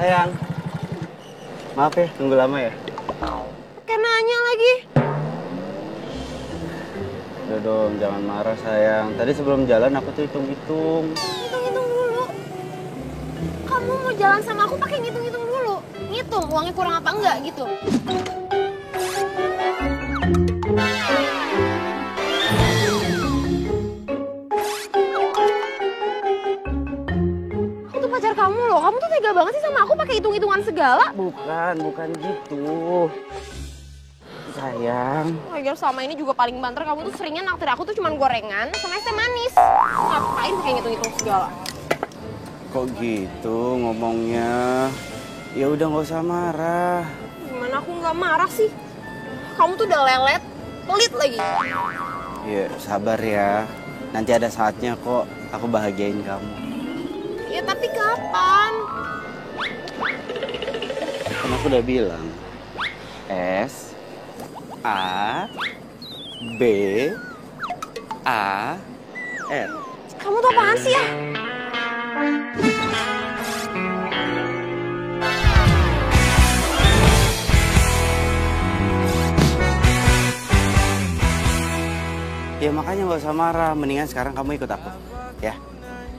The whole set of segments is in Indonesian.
Sayang, maaf ya, tunggu lama ya. Pakai nanya lagi. Udah dong, jangan marah sayang. Tadi sebelum jalan aku tuh hitung-hitung. Hitung-hitung dulu. Kamu mau jalan sama aku pakai ngitung-ngitung dulu. Ngitung uangnya kurang apa enggak gitu. Aku tuh pacar kamu loh. Kamu tuh tega banget sih sama aku pakai hitung-hitungan segala. Bukan gitu. Sayang. Lagian selama ini juga paling banter kamu tuh seringnya naktir aku tuh cuman gorengan sama es teh manis. Ngapain pakai ngitung-ngitung segala? Kok gitu ngomongnya? Ya udah nggak usah marah. Gimana aku nggak marah sih? Kamu tuh udah lelet, pelit lagi. Ya sabar ya. Nanti ada saatnya kok aku bahagiain kamu. Ya tapi kapan? Kan aku udah bilang. S A B A R. Kamu tuh apaan sih ya? Ya makanya nggak usah marah. Mendingan sekarang kamu ikut aku, ya.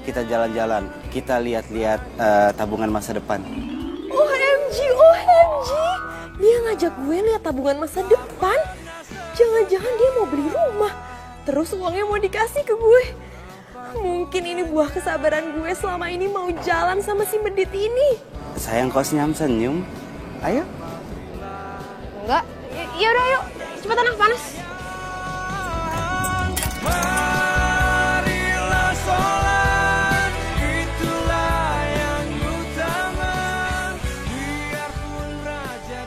Kita jalan-jalan. Kita lihat-lihat tabungan masa depan. OMG, OMG. Dia ngajak gue lihat tabungan masa depan. Jangan-jangan dia mau beli rumah. Terus uangnya mau dikasih ke gue. Mungkin ini buah kesabaran gue selama ini mau jalan sama si Medit ini. Sayang kok senyum-senyum. Ayo. Enggak. Ya udah yuk. Cepetan ah, panas. Marilah sholat, itulah yang utama, biarpun raja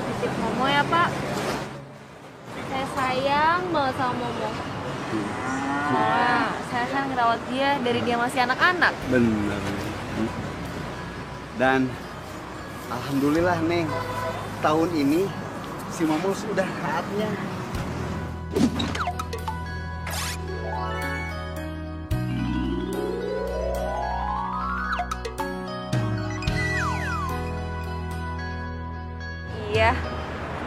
Titip Momo ya Pak. Saya sayang banget sama Momo. Wah, saya kan ngerawat dia dari dia masih anak-anak. Bener. Dan alhamdulillah Neng, tahun ini si Momo sudah saatnya. Iya.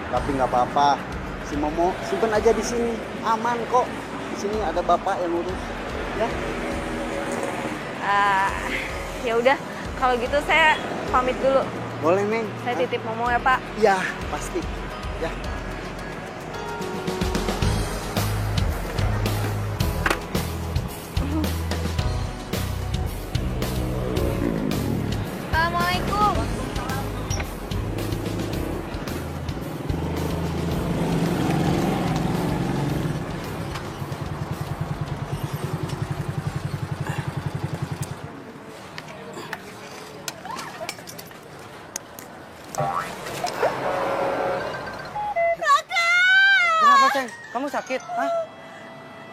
Tapi nggak apa-apa, si Momo simpen aja di sini, aman kok. Di sini ada bapak yang urus, ya. Ya udah, kalau gitu saya pamit dulu. Boleh Neng. Saya titip Momo ya Pak. Ya pasti, ya. Assalamualaikum. Kenapa Ceng? Kamu sakit? Hah?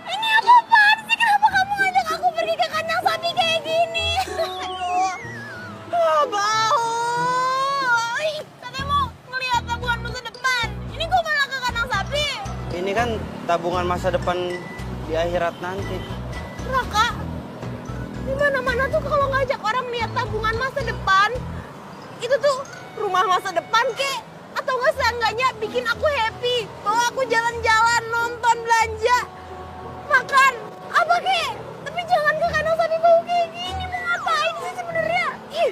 Ini apaan sih? Kenapa kamu ngajak aku pergi ke kandang sapi kayak gini? Aduh. Bau. Katanya mau ngeliat tabungan masa depan. Ini kok malah ke kandang sapi? Ini kan tabungan masa depan di akhirat nanti. Raka, di mana-mana tuh kalau ngajak orang lihat tabungan masa depan, itu tuh rumah masa depan kek, atau nggak seenggaknya bikin aku happy, bawa aku jalan-jalan, nonton, belanja, makan, apa kek? Tapi jangan ke kandang sapi bau kayak gini, mau ngapain sih sebenarnya? Ih,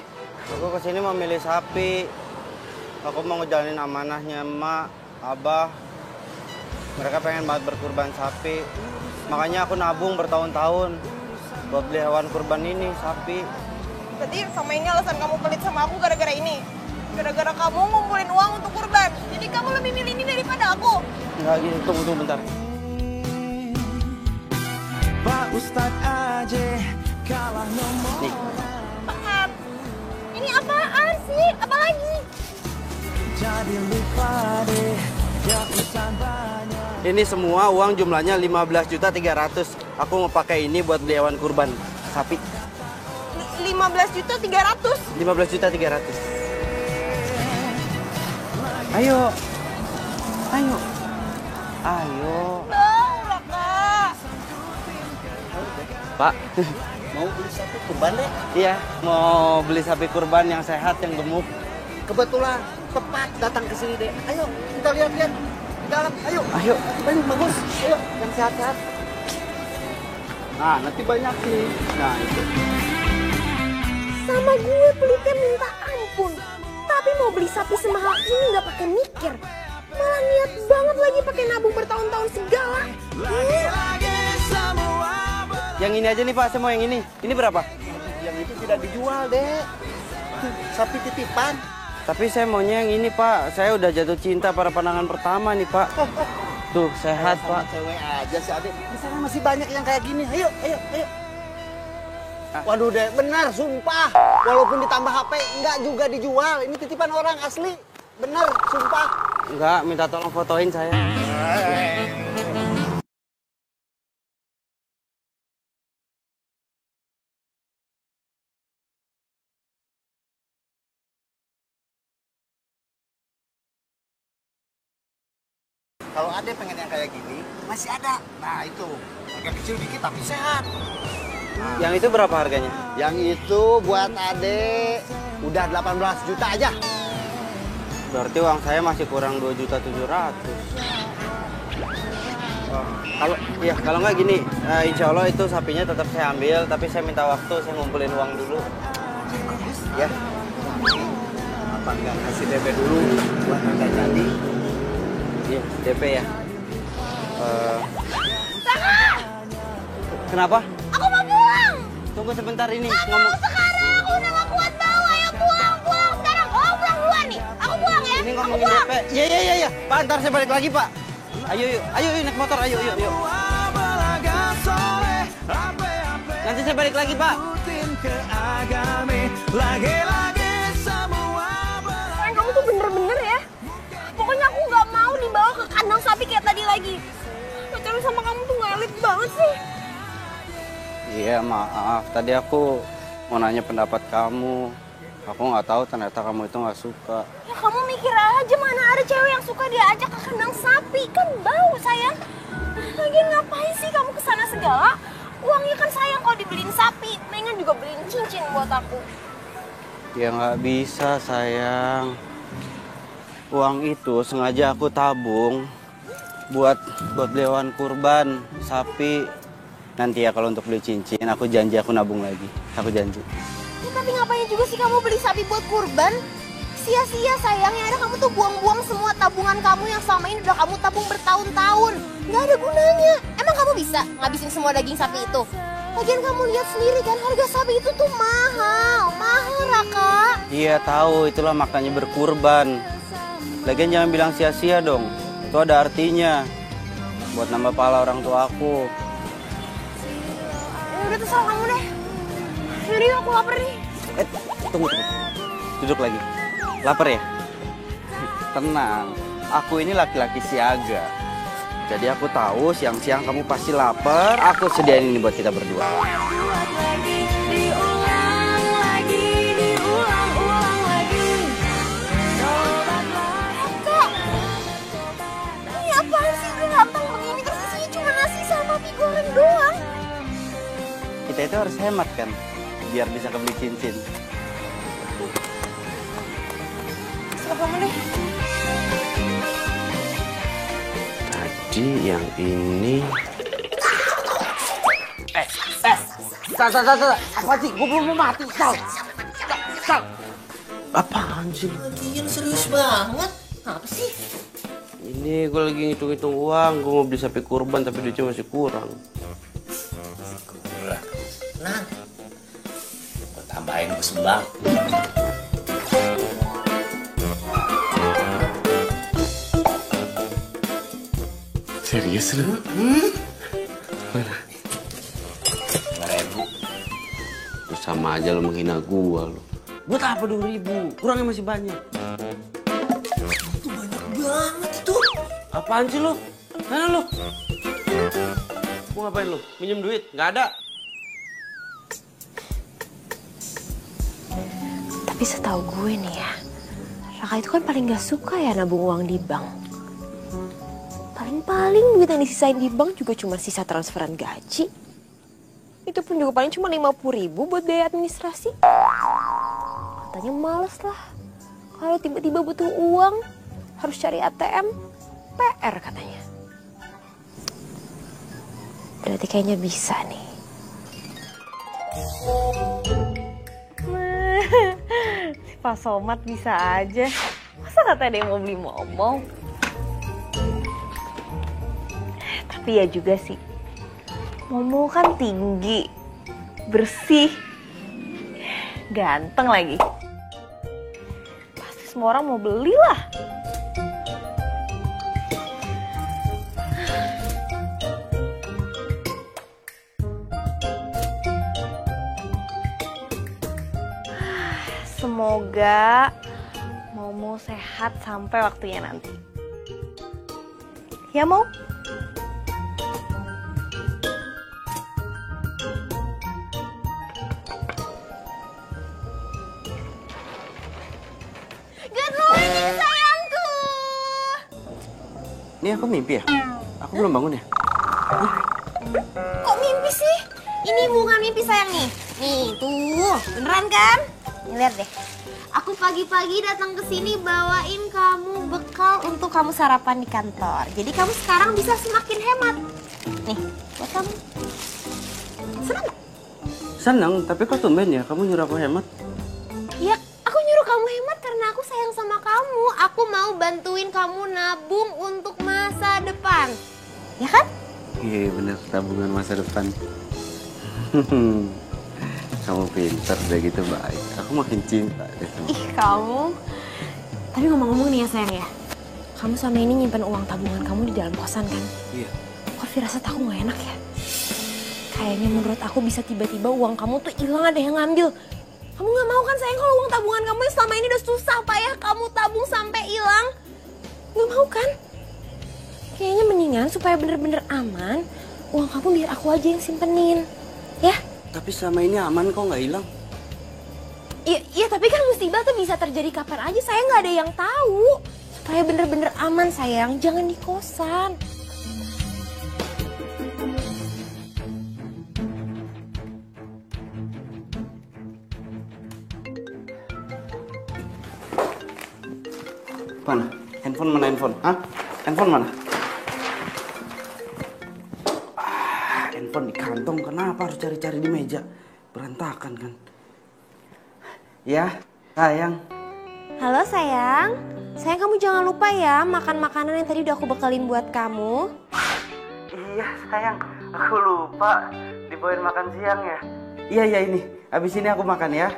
Aku kesini mau milih sapi. Aku mau ngejalanin amanahnya emak, abah. Mereka pengen banget berkurban sapi. Makanya aku nabung bertahun-tahun buat beli hewan kurban ini, sapi. berarti sama ini alasan kamu pelit sama aku gara-gara ini? Gara-gara kamu ngumpulin uang untuk kurban, jadi kamu lebih milih ini daripada aku? Enggak gitu, tunggu bentar. Pak Ustadz aja kalah nomor. Nih, Apaan? Ini apaan sih? Apa lagi? Jadi lupa deh, jatuhan banyak. ini semua uang jumlahnya 15.300.000. Aku mau pakai ini buat beli hewan kurban sapi. 15.300.000. 15.300.000. Ayo. Ayo. Ayo. Bang, Raka. Pak, Mau beli sapi kurban deh. Iya, mau beli sapi kurban yang sehat, yang gemuk. Kebetulan tepat datang ke sini deh. Ayo kita lihat-lihat di dalam. Ayo. Ayo. Banyak bagus. Ayo yang sehat-sehat. Nah nanti banyak sih. Nah itu. Sama gue pelitnya minta ampun. Tapi mau beli sapi semahal ini nggak pakai mikir. Malah niat banget lagi pakai nabung bertahun-tahun segala. Yang ini aja nih Pak, saya mau yang ini. Ini berapa? Yang itu tidak dijual deh. Sapi titipan. Tapi saya maunya yang ini Pak. Saya udah jatuh cinta pada pandangan pertama nih Pak. Tuh, sehat Sama Pak. cewek aja sih adik. Di sana masih banyak yang kayak gini. Ayo. Ah. Waduh deh, benar sumpah. Walaupun ditambah HP, enggak juga dijual. Ini titipan orang asli. Bener, sumpah. Enggak, minta tolong fotoin saya. Kalau Ade pengen yang kayak gini, masih ada. Nah itu, agak kecil dikit tapi sehat. Yang itu berapa harganya? Yang itu buat Ade udah 18 juta aja. Berarti uang saya masih kurang 2.700.000. Kalau nggak gini, insya Allah itu sapinya tetap saya ambil, tapi saya minta waktu, saya ngumpulin uang dulu. Ya. Apa nggak kasih DP dulu buat harga jadi? Iya, DP ya. Kenapa? Aku mau pulang. Tunggu sebentar ini. Nggak mau sekarang. Aku udah gak kuat bawa. Ayo pulang sekarang. Oh pulang duluan nih. Aku pulang ya. Ini Aku ngomongin pulang. DP. Iya. Pak, ntar saya balik lagi Pak. Ayo naik motor, ayo. Nanti saya balik lagi Pak. Sayang kamu tuh bener-bener ya. Pokoknya aku nggak mau dibawa ke kandang sapi kayak tadi lagi. Pacaran sama kamu tuh nggak elit banget sih. Iya, maaf. Tadi aku mau nanya pendapat kamu. Aku nggak tahu ternyata kamu itu nggak suka. Ya kamu mikir aja mana ada cewek yang suka diajak ke kandang sapi. Kan bau sayang. Lagian ngapain sih kamu kesana segala? Uangnya kan sayang kalau dibeliin sapi. Mendingan juga beliin cincin buat aku. Ya nggak bisa, sayang. Uang itu sengaja aku tabung buat beli hewan kurban, sapi. Nanti ya kalau untuk beli cincin, aku janji aku nabung lagi. Aku janji. Ya, tapi ngapain juga sih kamu beli sapi buat kurban? Sia-sia sayang, yang ada kamu tuh buang-buang semua tabungan kamu yang selama ini udah kamu tabung bertahun-tahun. Nggak ada gunanya. Emang kamu bisa ngabisin semua daging sapi itu? Lagian kamu lihat sendiri kan harga sapi itu tuh mahal. Mahal, Raka. Iya tahu, itulah maknanya berkurban. Lagian jangan bilang sia-sia dong. Itu ada artinya. Buat nambah pahala orang tua aku. Ya udah terserah kamu deh. Yaudah yuk, aku lapar nih. Tunggu. Duduk lagi. Lapar ya? Tenang. Aku ini laki-laki siaga. Jadi aku tahu siang-siang kamu pasti lapar. Aku sediain ini buat kita berdua. Ini apaan sih udah lapang begini terus isinya cuma nasi sama mie goreng doang. Kita itu harus hemat kan? Biar bisa kebeli cincin. Terserah kamu deh. Tadi yang ini... Sal. Apa sih? Gue belum mau mati, Sal. Apaan sih? Lagian serius banget. Apa sih? Ini gue lagi ngitung-ngitung uang. Gue mau beli sapi kurban tapi duitnya masih kurang. Kurang. Nah, gue tambahin ke sembang. Serius lu? Mana? 5.000. Lu sama aja lu menghina gua lu. Buat apa 2.000? Kurangnya masih banyak. Itu banyak banget itu. Apaan sih lu? Mana lu? Mau ngapain lu? Minjem duit? Nggak ada. Tapi setahu gue nih ya, Raka itu kan paling gak suka ya nabung uang di bank. Paling duit yang disisain di bank juga cuma sisa transferan gaji. Itu pun juga paling cuma 50.000 buat biaya administrasi. Katanya males lah. Kalau tiba-tiba butuh uang, harus cari ATM, PR katanya. Berarti kayaknya bisa nih. Si Pak Somad bisa aja. Masa katanya ada yang mau beli momol? Tapi ya juga sih. Momol kan tinggi, bersih, ganteng lagi. Pasti semua orang mau beli lah. Semoga Momo sehat sampai waktunya nanti. Ya, Mo? Good morning, sayangku! Ini aku mimpi ya? Aku belum bangun ya? Kok mimpi sih? Ini bukan mimpi sayang nih. Nih, tuh. Beneran kan? Nih, lihat deh. Aku pagi-pagi datang ke sini bawain kamu bekal untuk kamu sarapan di kantor. Jadi kamu sekarang bisa semakin hemat. Nih, buat kamu. Senang gak? Senang, tapi kok tumben ya kamu nyuruh aku hemat? Ya, aku nyuruh kamu hemat karena aku sayang sama kamu. Aku mau bantuin kamu nabung untuk masa depan. Ya kan? Iya bener, tabungan masa depan. Kamu pintar, udah gitu baik. Aku makin cinta deh sama Ih, kamu. Tapi ngomong-ngomong nih ya sayang ya. Kamu sama ini nyimpen uang tabungan kamu di dalam kosan kan? Iya. Kok firasat aku gak enak ya? Kayaknya menurut aku bisa tiba-tiba uang kamu tuh hilang, ada yang ngambil. Kamu gak mau kan sayang kalau uang tabungan kamu yang selama ini udah susah payah kamu tabung sampai hilang? Gak mau kan? Kayaknya mendingan supaya bener-bener aman, uang kamu biar aku aja yang simpenin. Ya? Tapi selama ini aman kok nggak hilang? Iya, tapi kan musibah tuh bisa terjadi kapan aja, saya nggak ada yang tahu. Supaya bener-bener aman sayang, jangan di kosan. Mana? Handphone mana handphone? Hah? Handphone mana? Handphone di kantong, kenapa harus cari-cari di meja? Berantakan kan? Ya, sayang. Halo sayang, kamu jangan lupa ya makan makanan yang tadi udah aku bekalin buat kamu. Iya sayang, aku lupa dibawain makan siang ya. Iya ini, abis ini aku makan ya.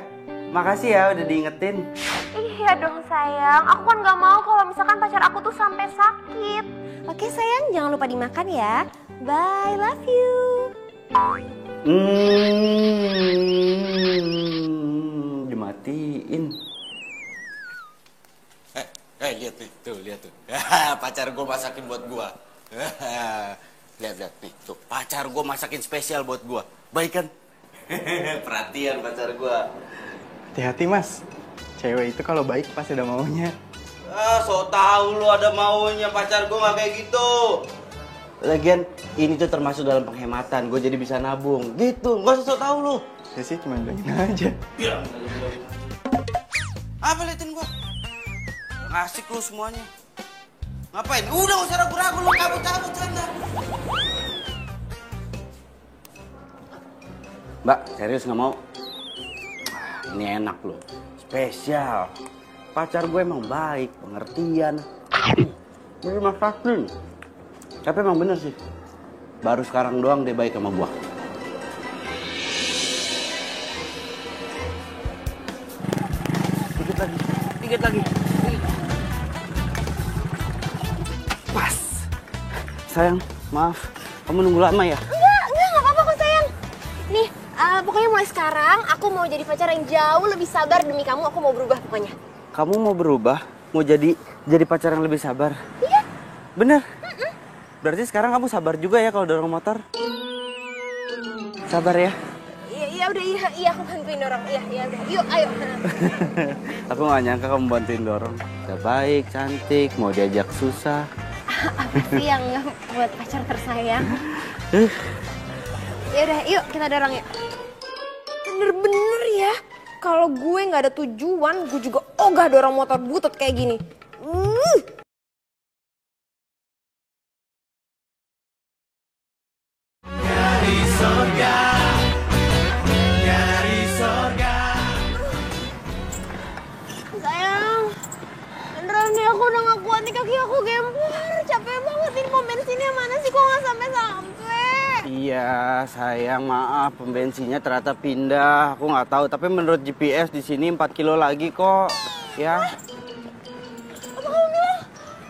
Makasih ya udah diingetin. Iya dong sayang, aku kan gak mau kalau misalkan pacar aku tuh sampai sakit. Oke sayang, jangan lupa dimakan ya. Bye, love you. Dimatiin. Lihat nih, tuh lihat tuh. Pacar gue masakin buat gue. Lihat nih, tuh pacar gue masakin spesial buat gue. Baik kan? Perhatian pacar gue. Hati-hati mas, cewek itu kalau baik pasti ada maunya. So tau lu ada maunya, pacar gue gak kayak gitu. Lagian ini tuh termasuk dalam penghematan, gue jadi bisa nabung. Gitu, gak usah so tau lu. Ya sih cuma bilangin aja. Apa liatin gue? Ngasik lu semuanya. Ngapain? Udah gak usah ragu-ragu lu, cabut sana. Mbak, serius gak mau? Ini enak loh, spesial. Pacar gue emang baik, pengertian. Bener masakin. Tapi emang bener sih, baru sekarang doang dia baik sama gua. Dikit lagi. Pas. Sayang, maaf. Kamu nunggu lama ya? Enggak apa-apa kok sayang. Nih, pokoknya mulai sekarang aku mau jadi pacar yang jauh lebih sabar demi kamu. Aku mau berubah pokoknya. Kamu mau berubah? Mau jadi pacar yang lebih sabar? Iya. Bener? Berarti sekarang kamu sabar juga ya kalau dorong motor? Sabar ya? Iya udah iya aku bantuin dorong. Iya udah. Yuk ayo. Aku gak nyangka kamu bantuin dorong. Udah baik, cantik, mau diajak susah. Apa sih yang buat pacar tersayang? Yaudah, yuk kita dorong yuk. Bener-bener ya, kalau gue nggak ada tujuan, gue juga ogah dorong motor butut kayak gini. Dari sorga, dari sorga. Sayang, beneran nih aku udah gak kuat nih, kaki aku gempar. Capek banget, ini pom bensinnya mana sih, kok gak sampai-sampai? Iya, sayang, maaf, pom bensinnya ternyata pindah. Aku nggak tahu, tapi menurut GPS di sini 4 kilo lagi kok. Ya. Apa kamu bilang?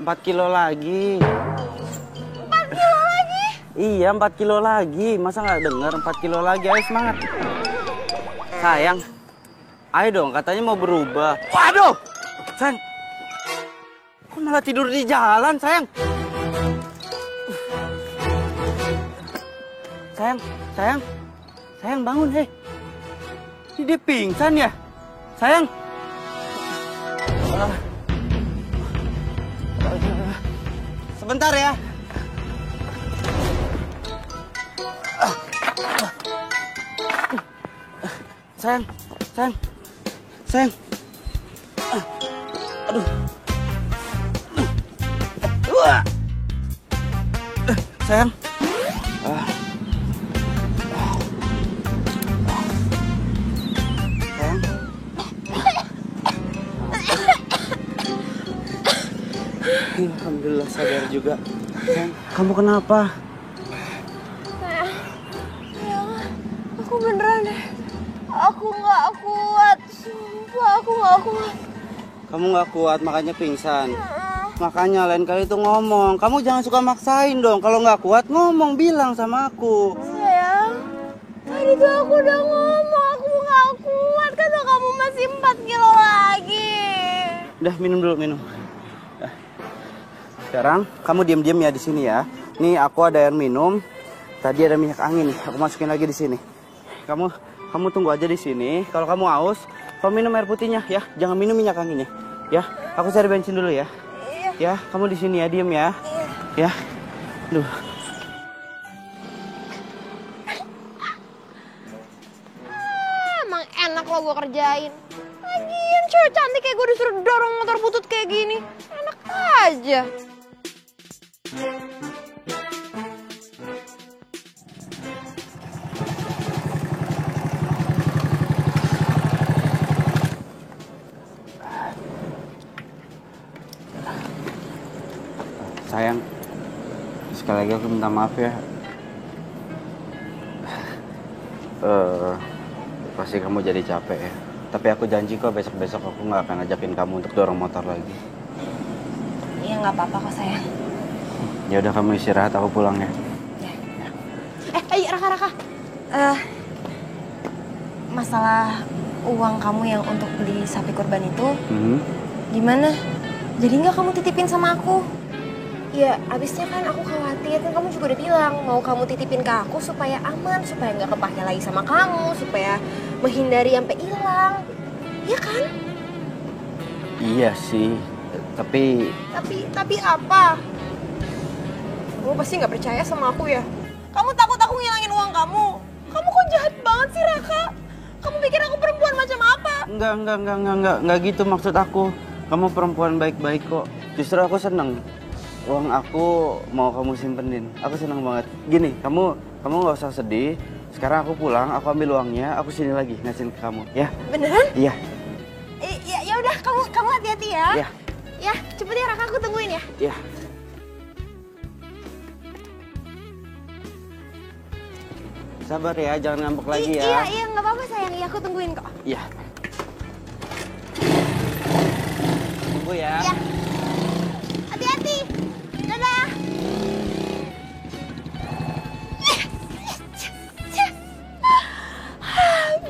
4 kilo lagi. 4 kilo lagi? Iya, 4 kilo lagi. Masa nggak denger 4 kilo lagi? Ayo semangat. Sayang, ayo dong, katanya mau berubah. Waduh! Sayang, kok malah tidur di jalan, sayang? Sayang bangun, hei. Ini dia pingsan ya? Sayang. Sebentar ya. Sayang. Aduh. Sayang. Alhamdulillah sadar juga. Sayang, kamu kenapa? Sayang, aku beneran deh. Aku nggak kuat, sumpah aku nggak kuat. Kamu nggak kuat makanya pingsan. Makanya lain kali itu ngomong. Kamu jangan suka maksain dong. Kalau nggak kuat ngomong, bilang sama aku. Sayang, tadi tuh aku udah ngomong aku nggak kuat. Kata kamu masih 4 kilo lagi. Udah minum dulu, minum. Sekarang kamu diam-diam ya di sini ya. Nih aku ada air minum. Tadi ada minyak angin nih. Aku masukin lagi di sini. Kamu tunggu aja di sini. Kalau kamu haus, kamu minum air putihnya ya. Jangan minum minyak anginnya. Ya, aku cari bensin dulu ya. Iya. Ya, kamu di sini ya, diam ya. Ya. Duh. Emang enak lo gue kerjain. Lagian cewek cantik kayak gue disuruh dorong motor butut kayak gini. Enak aja. Sayang, sekali lagi aku minta maaf ya. Pasti kamu jadi capek ya. Tapi aku janji kok besok-besok aku nggak akan ajakin kamu untuk dorong motor lagi. Iya nggak apa-apa kok sayang. Ya udah kamu istirahat, aku pulang ya. Raka. Masalah uang kamu yang untuk beli sapi kurban itu, gimana? Jadi nggak kamu titipin sama aku? Ya, abisnya kan aku khawatir, kan kamu juga udah bilang mau kamu titipin ke aku supaya aman, supaya nggak kepake lagi sama kamu, supaya menghindari sampai hilang. Iya kan? Iya sih, tapi apa? Kamu pasti nggak percaya sama aku ya? Kamu takut aku ngilangin uang kamu? Kamu kok jahat banget sih, Raka? Kamu pikir aku perempuan macam apa? Enggak gitu maksud aku. Kamu perempuan baik-baik kok. Justru aku seneng. Uang aku mau kamu simpenin. Aku seneng banget. Gini, kamu nggak usah sedih. Sekarang aku pulang, aku ambil uangnya, aku sini lagi ngasihin ke kamu, ya? Beneran? Iya. Ya udah, kamu hati-hati ya. Iya. Ya, cepet ya Raka, aku tungguin ya. Iya. Sabar ya, jangan ngambek lagi ya. Iya, nggak apa-apa sayang. Iya, aku tungguin kok. Iya. Tunggu ya. Iya. Hati-hati. Dadah.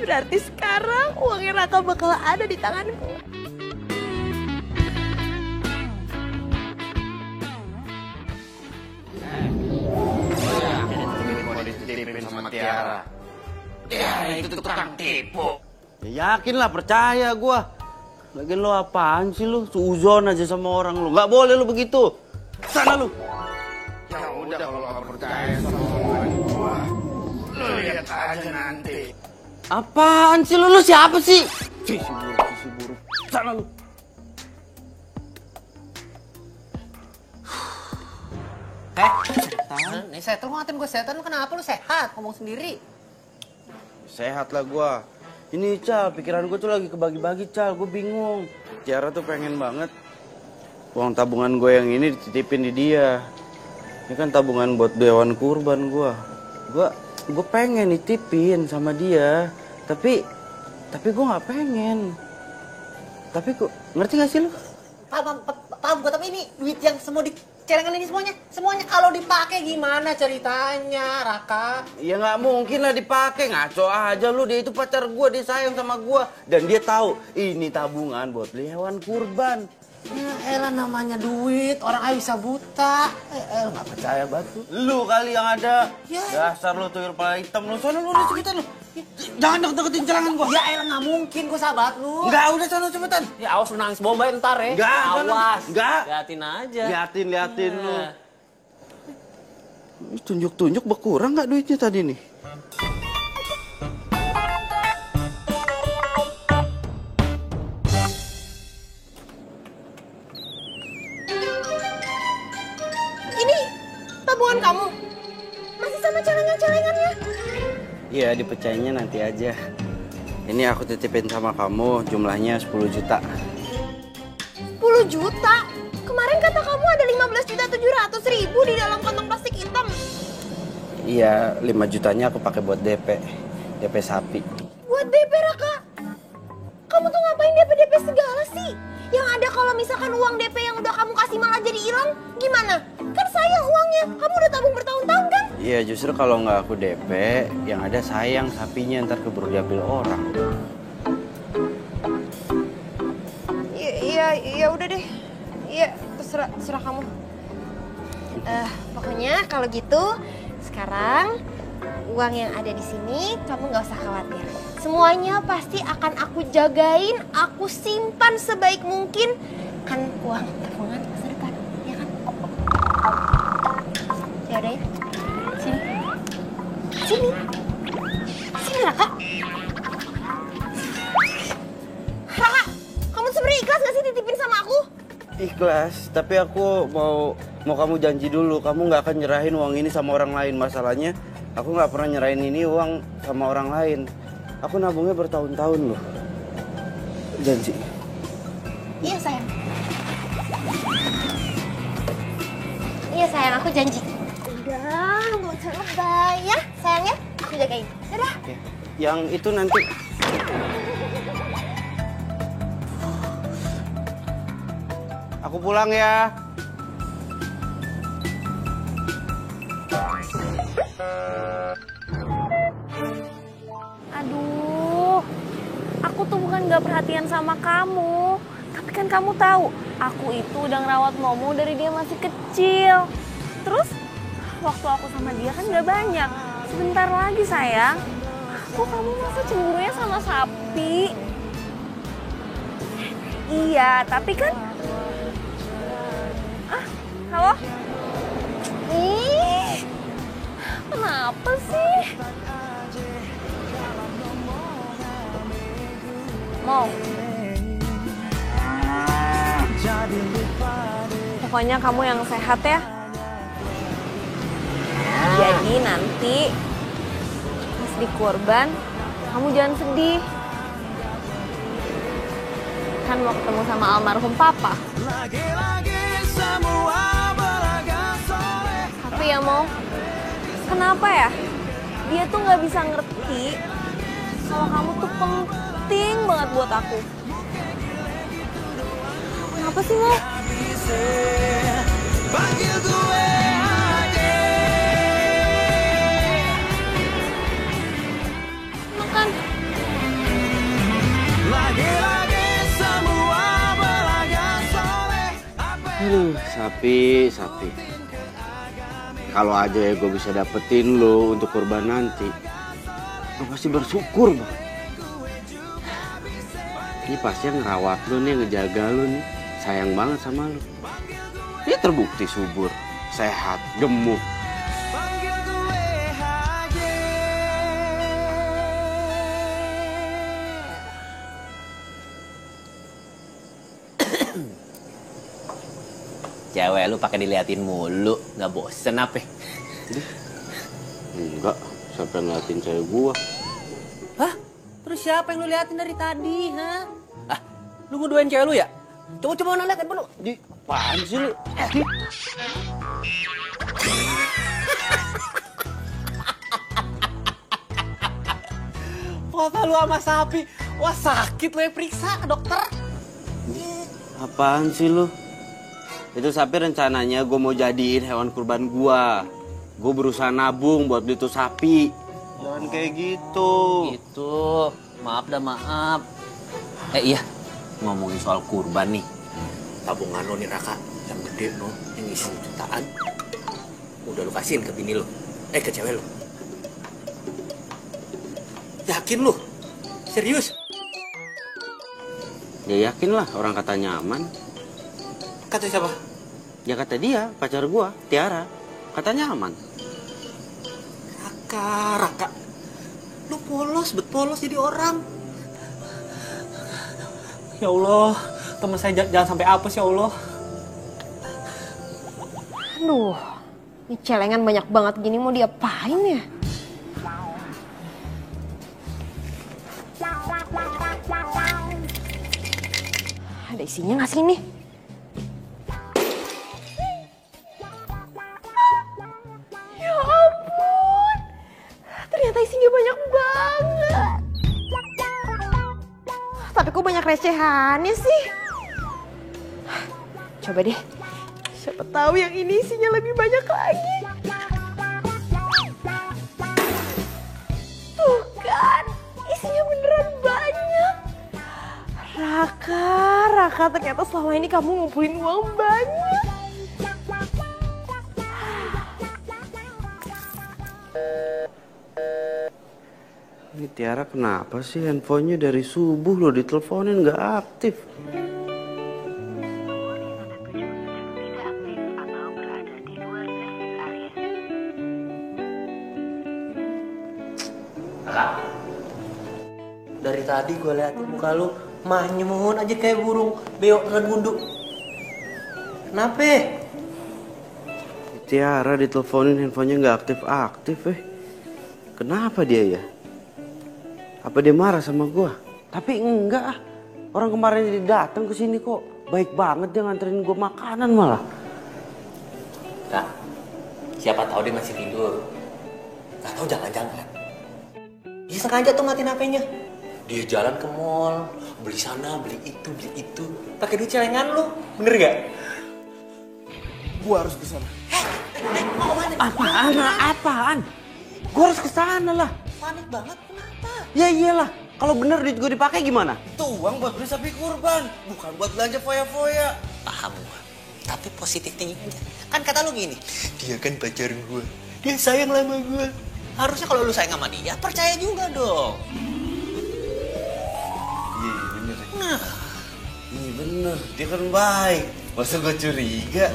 Berarti sekarang uangnya Raka bakal ada di tanganku. Sama Tiara. Ya, itu tukang tipu. Ya yakin lah, percaya gua. Lagian lo apaan sih lu? Suzon aja sama orang lu. Nggak boleh lu begitu. Sana lu. Ya udah kalau nggak percaya sama omongan gua, lu lihat lihat aja nanti. Apaan sih lu siapa sih? Sisi buruk. Sana lu. Nih setan, lu ngatain gue setan, lu kenapa lu sehat? Ngomong sendiri. Sehat lah gua. Ini Cal, pikiran gue tuh lagi kebagi-bagi Cal, gue bingung. Tiara tuh pengen banget uang tabungan gue yang ini dititipin di dia. Ini kan tabungan buat dewan kurban gue. Gue pengen nitipin sama dia, tapi gue nggak pengen. Tapi kok ngerti gak sih lu? Paham gue, tapi ini duit yang semua di celengan ini semuanya kalau dipakai gimana ceritanya, Raka? Ya nggak mungkin lah dipakai, ngaco aja lu. Dia itu pacar gue, dia sayang sama gue, dan dia tahu ini tabungan buat beli hewan kurban. Ya elah, namanya duit, orang aja bisa buta. Nggak percaya batu. Lu kali yang ada. Ya. Dasar lu tuyul kepala hitam lu. Soalnya lu udah cepetan lu. Jangan deketin celangan gua. Ya elah, nggak mungkin gue sahabat lu. Enggak, udah sana cepetan. Ya awas lu nangis bombay ntar ya. Enggak, awas. enggak. Liatin aja. Liatin lu. Tunjuk-tunjuk berkurang nggak duitnya tadi nih? Ini tabungan kamu? Masih sama celengan-celengannya? Iya, dipecahinnya nanti aja. Ini aku titipin sama kamu, jumlahnya 10 juta. 10 juta? Kemarin kata kamu ada 15.700.000 di dalam kantong plastik hitam. Iya, 5 jutanya aku pakai buat DP sapi. Buat DP, Raka? Kamu tuh ngapain DP segala sih? Yang ada kalau misalkan uang DP yang udah kamu kasih malah jadi hilang, gimana? Kan sayang uangnya, kamu udah tabung bertahun-tahun kan? Iya, justru kalau nggak aku DP, yang ada sayang sapinya ntar keburu diambil orang. Iya udah deh. Iya, terserah kamu. Pokoknya kalau gitu, sekarang uang yang ada di sini kamu nggak usah khawatir. Semuanya pasti akan aku jagain, aku simpan sebaik mungkin. Kan uang tabungan masa depan, ya kan? Ya udah ya. Sini Raka. Raka, kamu sebenarnya ikhlas gak sih titipin sama aku? Ikhlas, tapi aku mau kamu janji dulu, kamu nggak akan nyerahin uang ini sama orang lain. Masalahnya, aku nggak pernah nyerahin ini uang sama orang lain. Aku nabungnya bertahun-tahun loh. Janji. Iya sayang. Iya sayang, aku janji. Udah, nggak usah lebay ya sayangnya. Aku jagain. Dadah. Oke. Yang itu nanti. Aku pulang ya. Aduh, aku tuh bukan gak perhatian sama kamu. Tapi kan kamu tahu, aku itu udah ngerawat Momo dari dia masih kecil. Terus, waktu aku sama dia kan gak banyak. Sebentar lagi sayang. Kok kamu masa cemburunya sama sapi? Iya, tapi kan... halo? Ih, kenapa sih? Mau? Pokoknya kamu yang sehat ya. Jadi nanti pas di kurban, kamu jangan sedih. Kan mau ketemu sama almarhum papa. Tapi ya mau, kenapa ya? Dia tuh nggak bisa ngerti kalau kamu tuh penting banget buat aku. Kenapa sih, Mo? Makan. Sapi. Kalau aja ya gue bisa dapetin lo untuk kurban nanti, gue pasti bersyukur bang. Ini pasti yang ngerawat lo nih, ngejaga lo nih, sayang banget sama lo. Dia terbukti subur, sehat, gemuk. cewek lu pakai diliatin mulu, nggak bosen apa? Enggak, siapa yang ngeliatin cewek gua? Hah? Terus siapa yang lu liatin dari tadi, ha? Ah, lu ngeduain cewek lu ya? Coba mana lihat handphone lu. Di, apaan sih lu? Foto lu sama sapi. Wah, sakit lu ya, periksa ke dokter. Apaan sih lu? Itu sapi rencananya gue mau jadiin hewan kurban gua. Gue berusaha nabung buat beli tuh sapi. Jangan kayak gitu. Itu, maaf dah maaf. Iya, ngomongin soal kurban nih. Tabungan lo nih Raka, yang gede no, yang isi jutaan. Udah lu kasihin ke bini lo, ke cewek lo. Yakin lu? Serius? Ya yakin lah, orang katanya aman. Kata siapa? Ya kata dia, pacar gua, Tiara. Katanya aman. Raka. Lu polos jadi orang. Ya Allah, teman saya jangan sampai apes ya Allah. Aduh, ini celengan banyak banget gini mau diapain ya? Ada isinya nggak sih ini? Ya ampun, ternyata isinya banyak banget. Tapi kok banyak recehannya sih? Coba deh, siapa tahu yang ini isinya lebih banyak lagi. Tuh kan, isinya beneran banyak. Raka, ternyata selama ini kamu ngumpulin uang banyak. Ini Tiara kenapa sih handphonenya dari subuh lo diteleponin nggak aktif? Dari tadi gue liatin muka lu manyun aja kayak burung beo dengan gundu. Kenapa? Tiara diteleponin handphonenya nggak aktif-aktif Kenapa dia ya? Apa dia marah sama gua? Tapi enggak ah. Orang kemarin dia datang ke sini kok. Baik banget dia nganterin gua makanan malah. Kak, siapa tahu dia masih tidur. Gak tahu jangan-jangan. Dia sengaja tuh matiin HP-nya. Dia jalan ke mall, beli sana, beli itu. Pakai duit celengan lu, bener gak? Gua harus ke sana. Mau kemana? Apaan? Gua harus ke sana lah. Panik banget, kenapa? Ya iyalah. Kalau bener duit gua dipakai gimana? Itu uang buat beli sapi kurban, bukan buat belanja foya-foya. Paham gua. Tapi positif tinggi aja. Kan kata lu gini, dia kan pacar gua. Dia sayang sama gua. Harusnya kalau lu sayang sama dia, percaya juga dong. Iya bener. Nah, iya bener. Dia kan baik. Masa gue curiga?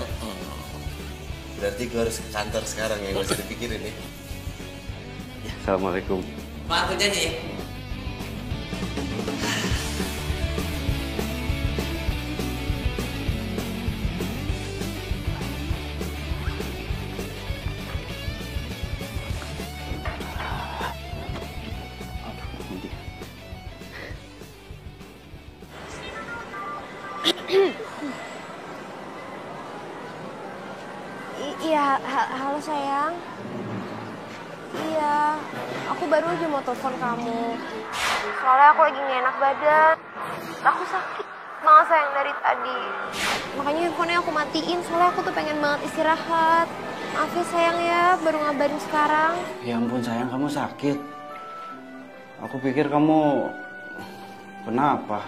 Berarti gue harus ke kantor sekarang ya, gak usah dipikirin ya. Assalamualaikum. Maaf kerjanya ya. Iya, halo sayang. Iya, aku baru aja mau telepon kamu. Soalnya aku lagi gak enak badan. Aku sakit banget sayang dari tadi. Makanya handphonenya aku matiin, soalnya aku tuh pengen banget istirahat. Maaf ya sayang ya, baru ngabarin sekarang. Ya ampun sayang, kamu sakit. Aku pikir kamu kenapa?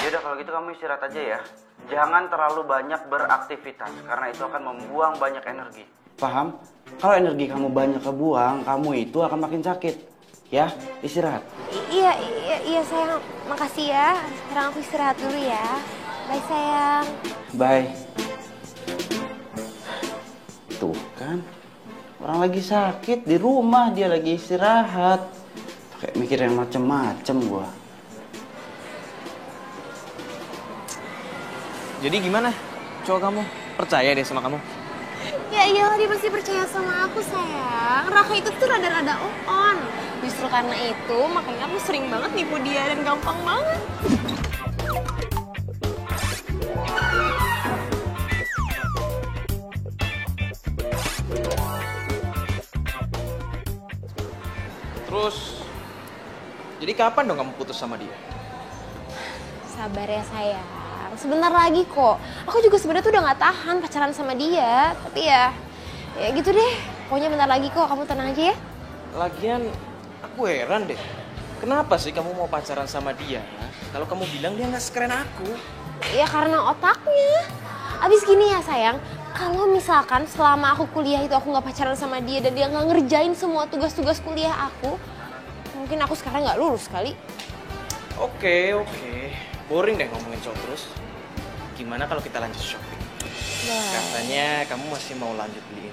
Ya udah kalau gitu kamu istirahat aja ya. Jangan terlalu banyak beraktivitas karena itu akan membuang banyak energi. Paham? Kalau energi kamu banyak kebuang, kamu itu akan makin sakit. Ya, istirahat. Iya sayang, makasih ya. Sekarang aku istirahat dulu ya. Bye sayang. Bye. Tuh kan, orang lagi sakit di rumah, dia lagi istirahat. Kayak mikir yang macem-macem gua. Jadi gimana cowok kamu? percaya deh sama kamu. Ya iyalah dia pasti percaya sama aku sayang. Raka itu tuh rada-rada on. Justru karena itu makanya aku sering banget nipu dia dan gampang banget. Terus, jadi kapan dong kamu putus sama dia? Sabar ya sayang. Sebentar lagi kok. Aku juga sebenarnya tuh udah gak tahan pacaran sama dia. Tapi ya gitu deh. Pokoknya bentar lagi kok. Kamu tenang aja ya. Lagian, aku heran deh. Kenapa sih kamu mau pacaran sama dia? Kalau kamu bilang dia nggak sekeren aku. Ya karena otaknya. Abis gini ya sayang. Kalau misalkan selama aku kuliah itu aku gak pacaran sama dia dan dia gak ngerjain semua tugas-tugas kuliah aku, mungkin aku sekarang gak lulus kali. Oke. Boring deh ngomongin cowok terus. Gimana kalau kita lanjut shopping? Katanya kamu masih mau lanjut beliin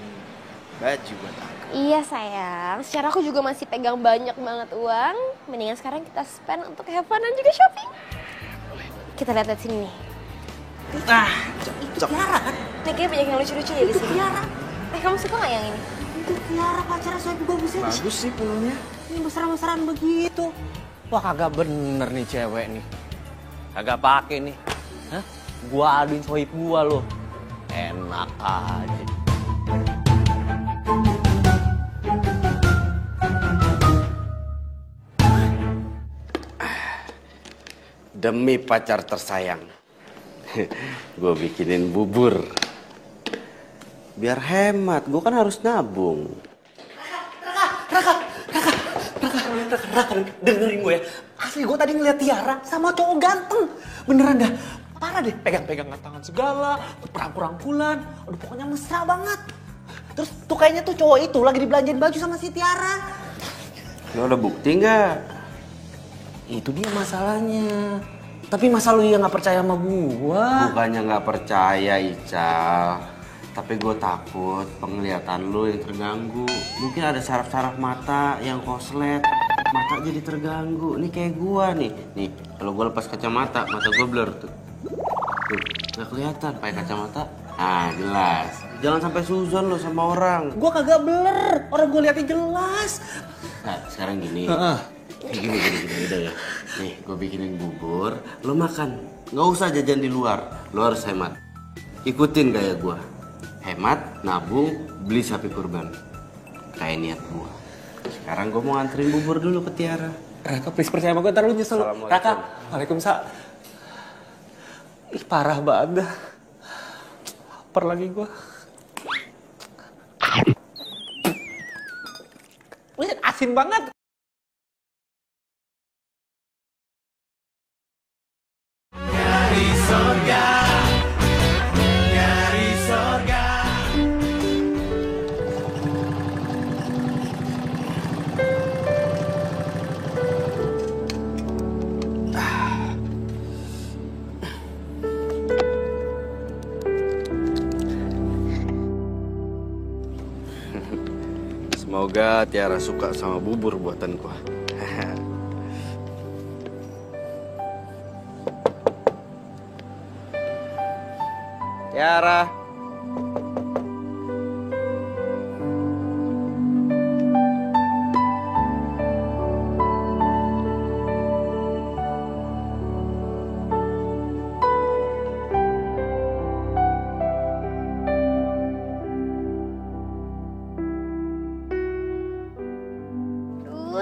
baju buat aku. Iya sayang, secara aku juga masih pegang banyak banget uang. Mendingan sekarang kita spend untuk have fun dan juga shopping. Kita lihat sini nih. Itu Tiara kan? Nih kayaknya banyak yang lucu-lucu ya di Itu sini. Tiara. Kamu suka gak yang ini? Itu Tiara pacaran saya bagusnya. Bagus sih pulangnya. Ini besar-besaran begitu. Wah kagak bener nih cewek nih. Kagak pake nih. Hah? Gua aduin sohib gua loh. Enak aja. Demi pacar tersayang, gue bikinin bubur. Biar hemat, gue kan harus nabung. Raka, dengerin gue ya. Asli gue tadi ngeliat Tiara sama cowok ganteng. Beneran dah. Parah deh, pegang-pegangan tangan segala, perang-perangkulan. Aduh pokoknya mesra banget. Terus tuh kayaknya tuh cowok itu lagi dibelanjain baju sama si Tiara. Lo ada bukti nggak? Itu dia masalahnya. Tapi masa lu yang nggak percaya sama gua? Bukannya nggak percaya, Ical. Tapi gue takut penglihatan lo yang terganggu. Mungkin ada saraf-saraf mata yang koslet. Mata jadi terganggu. Ini kayak gua nih. Nih, kalau gue lepas kacamata, mata gue blur tuh. Tuh, nggak kelihatan pakai kacamata. Nah, jelas. Jangan sampai suzon lo sama orang. Gue kagak blur, orang gue liatnya jelas. Nah, sekarang gini. Gini, udah ya. Nih, gue bikinin bubur, lo makan. Nggak usah jajan di luar, lo harus hemat. Ikutin gaya gue. Hemat, nabung, beli sapi kurban. Kayak niat gue. Sekarang gue mau nganterin bubur dulu ke Tiara. Raka, please percaya sama gue, ntar lu nyesel. Raka, waalaikumsalam. Ih, parah banget dah. Lapar lagi gue. Wih, asin banget. Dari sorga, dari sorga. Semoga Tiara suka sama bubur buatan gua. Tiara.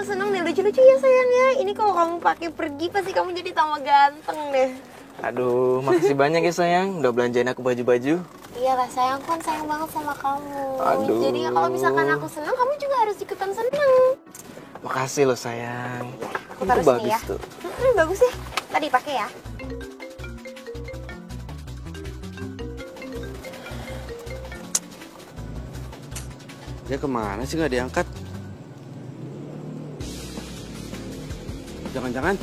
Seneng deh, lucu-lucu ya sayang ya. Ini kalau kamu pakai pergi pasti kamu jadi tambah ganteng deh. Aduh, makasih banyak ya sayang. Udah belanjain aku baju-baju. Iyalah sayang, aku kan sayang banget sama kamu. Aduh. Jadi kalau misalkan aku seneng, kamu juga harus ikutan seneng. Makasih loh sayang. Aku Itu taruh sini bagus ya. tuh. Bagus ya. Tadi pakai ya. Dia kemana sih nggak diangkat? Jangan-jangan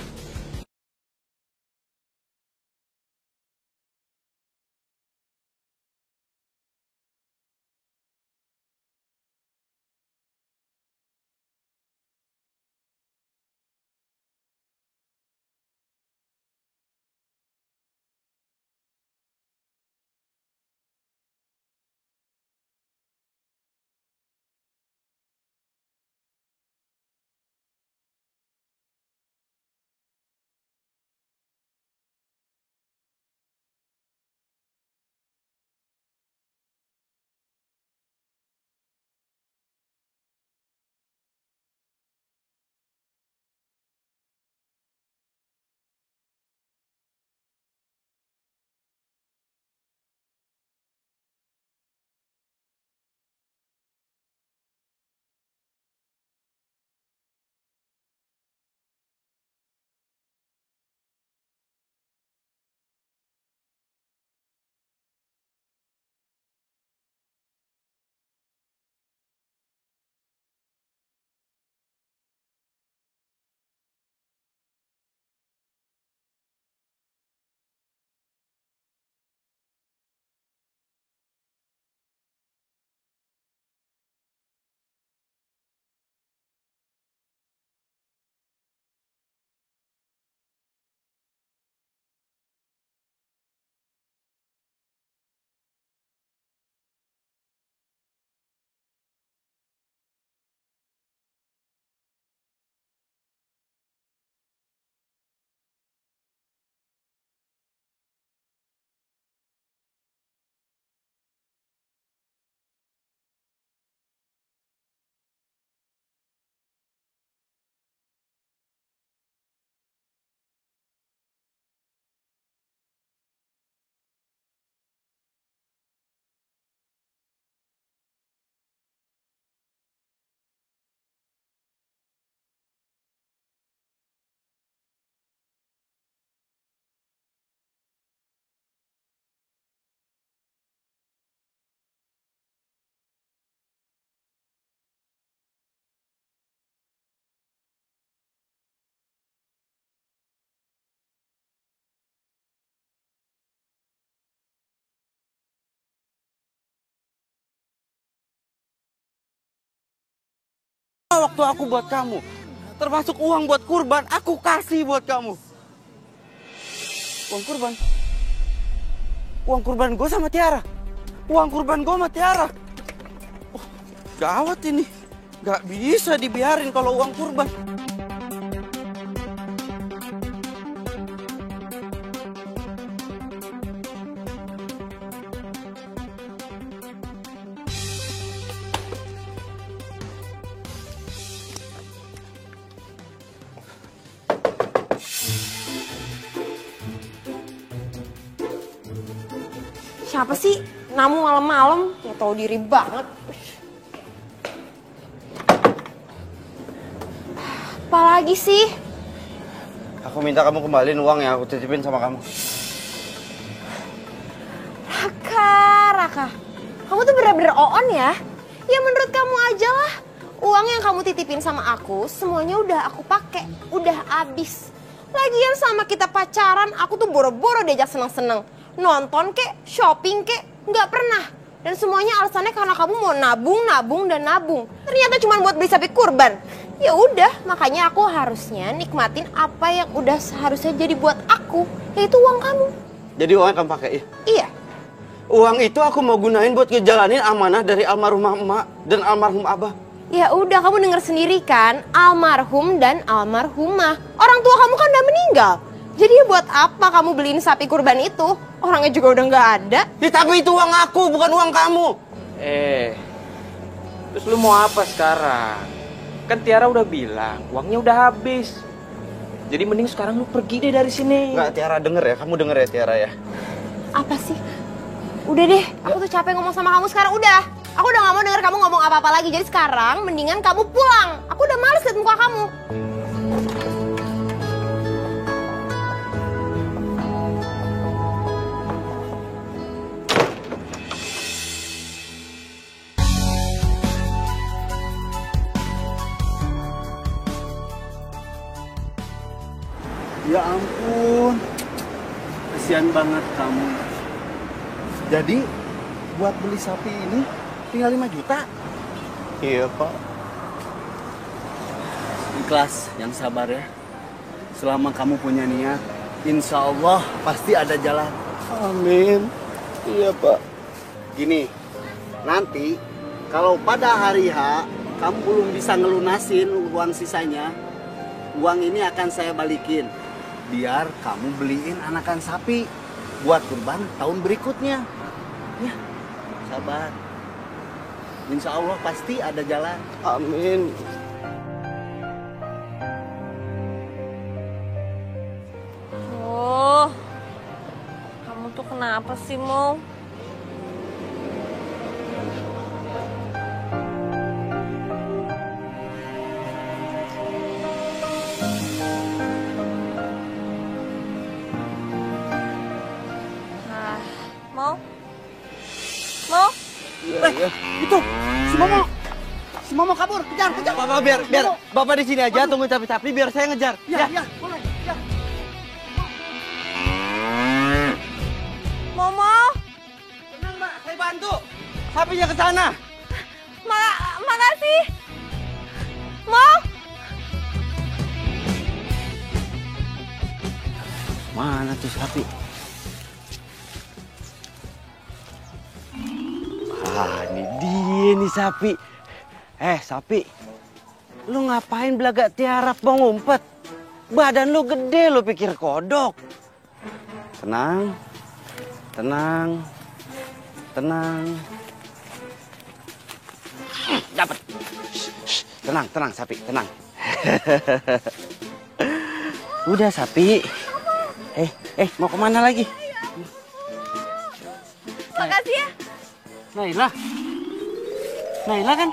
waktu aku buat kamu. Termasuk uang buat kurban, aku kasih buat kamu. Uang kurban? Uang kurban gue sama Tiara. Uang kurban gue sama Tiara. Oh, gawat ini. Gak bisa dibiarin kalau uang kurban. Siapa sih? Namu malam-malam, ya tahu diri banget. Apalagi sih? Aku minta kamu kembaliin uang yang aku titipin sama kamu. Raka. Kamu tuh bener-bener on ya? Ya menurut kamu aja lah. Uang yang kamu titipin sama aku, semuanya udah aku pakai, udah habis. Lagian sama kita pacaran, aku tuh boro-boro diajak seneng-seneng. Nonton kek, shopping kek, nggak pernah. Dan semuanya alasannya karena kamu mau nabung, nabung, dan nabung. Ternyata cuma buat beli sapi kurban. Ya udah, makanya aku harusnya nikmatin apa yang udah seharusnya jadi buat aku, yaitu uang kamu. Jadi uang yang kamu pakai ya? Iya. Uang itu aku mau gunain buat ngejalanin amanah dari almarhumah emak dan almarhum abah. Ya udah, kamu denger sendiri kan, almarhum dan almarhumah. Orang tua kamu kan udah meninggal. Jadi buat apa kamu beliin sapi kurban itu? Orangnya juga udah nggak ada. Ya, tapi itu uang aku, bukan uang kamu. Terus lu mau apa sekarang? Kan Tiara udah bilang, uangnya udah habis. Jadi mending sekarang lu pergi deh dari sini. Nggak, Tiara denger ya, kamu denger ya Tiara ya. Apa sih? Udah deh, aku tuh capek ngomong sama kamu sekarang, udah. Aku udah gak mau denger kamu ngomong apa-apa lagi. Jadi sekarang mendingan kamu pulang. Aku udah males liat muka kamu. Ya ampun, kasihan banget kamu. Jadi, buat beli sapi ini tinggal 5 juta? Iya Pak. Ikhlas, yang sabar ya. Selama kamu punya niat, insya Allah pasti ada jalan. Amin. Iya Pak. Gini, nanti kalau pada hari H kamu belum bisa ngelunasin uang sisanya, uang ini akan saya balikin. Biar kamu beliin anakan sapi buat kurban tahun berikutnya. Ya, sabar. Insya Allah pasti ada jalan. Amin. Oh, kamu tuh kenapa sih, Mo? Mau? Mau? Iya. Itu, si Momo. Si Momo kabur, kejar, kejar. Bapak biar Bapak di sini aja tunggu sapi-sapi biar saya ngejar. Ya, boleh. Ya. Momo? Tenang Mbak, saya bantu. Sapinya ke sana. Makasih. Mau? Mana tuh sapi? Ah, ini dia nih sapi. Sapi. Lu ngapain belagak tiarap mau ngumpet? Badan lu gede, lu pikir kodok. Tenang. Tenang. Tenang. Dapat. Tenang sapi, tenang. Udah sapi. Mau kemana lagi? Makasih ya. Naila kan?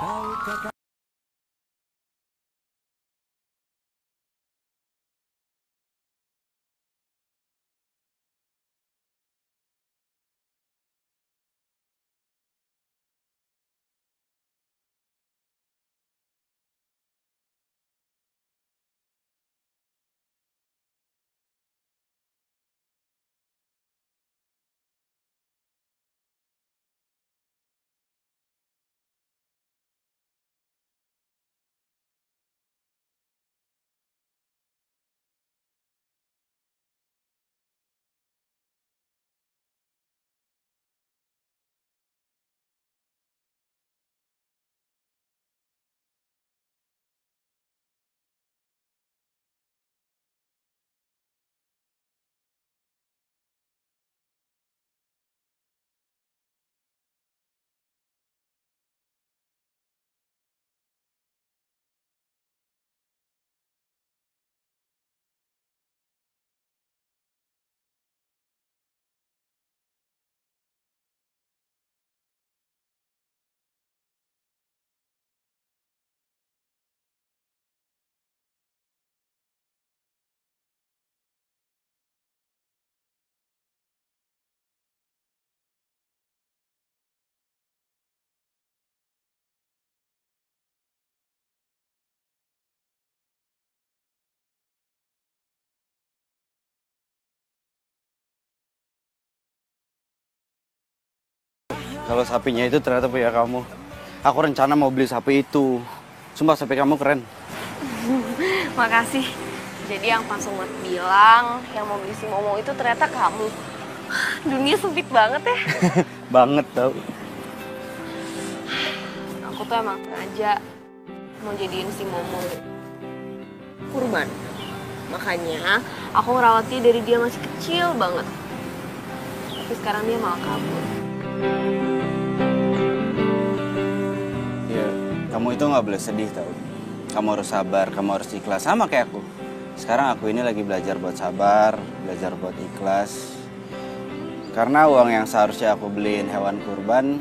kalau sapinya itu ternyata punya kamu. Aku rencana mau beli sapi itu. Sumpah sapi kamu keren. Makasih. Jadi yang Pak Sumet bilang, yang mau beli si Momo itu ternyata kamu. Dunia sempit banget ya. Banget tau. Aku tuh emang sengaja mau jadiin si Momo kurban. Makanya aku ngerawat dia dari dia masih kecil banget. Tapi sekarang dia malah kabur. Ya, kamu itu nggak boleh sedih tau. Kamu harus sabar, kamu harus ikhlas. Sama kayak aku. Sekarang aku ini lagi belajar buat sabar, belajar buat ikhlas. Karena uang yang seharusnya aku beliin hewan kurban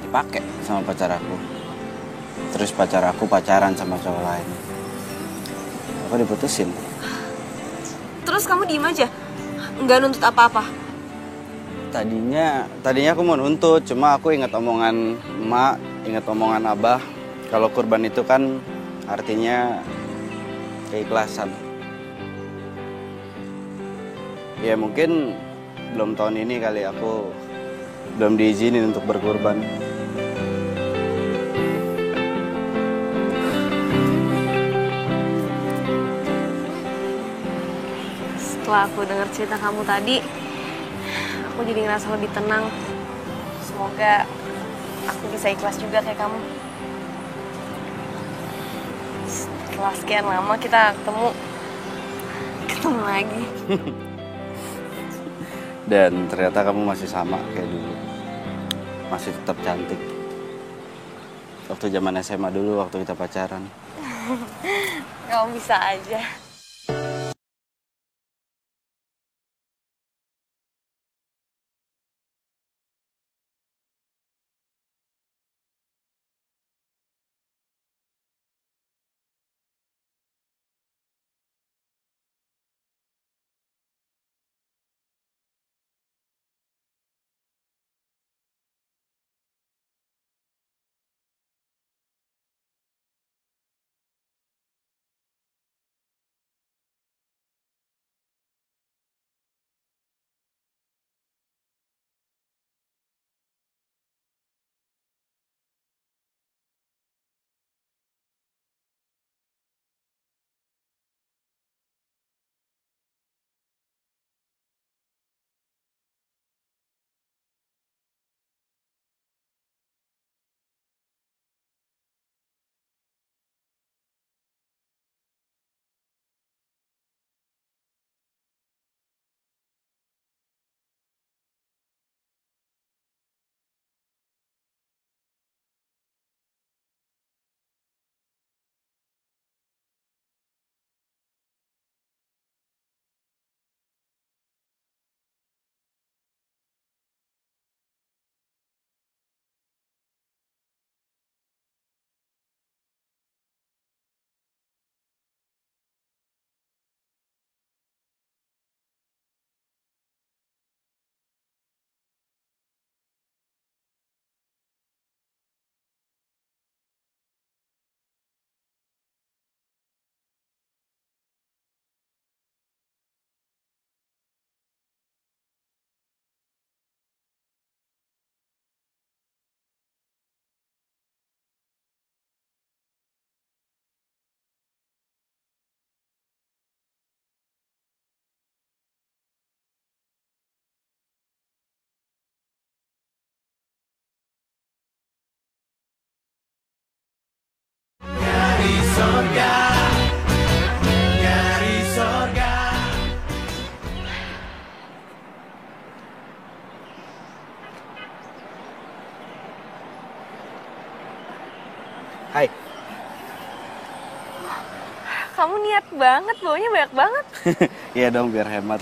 dipakai sama pacar aku. Terus pacar aku pacaran sama cowok lain. Aku diputusin. Terus kamu diem aja? Nggak nuntut apa-apa? Tadinya aku mau nuntut, cuma aku ingat omongan emak, ingat omongan abah. Kalau kurban itu kan artinya keikhlasan. Ya mungkin belum tahun ini kali aku belum diizinin untuk berkurban. Setelah aku dengar cerita kamu tadi, aku jadi ngerasa lebih tenang. Semoga aku bisa ikhlas juga kayak kamu. Setelah sekian lama kita ketemu lagi. Dan ternyata kamu masih sama kayak dulu. Masih tetap cantik. Waktu zaman SMA dulu, waktu kita pacaran. Kamu bisa aja. Dari sorga, dari sorga. Hai. Kamu niat banget, baunya banyak banget. Iya dong, biar hemat.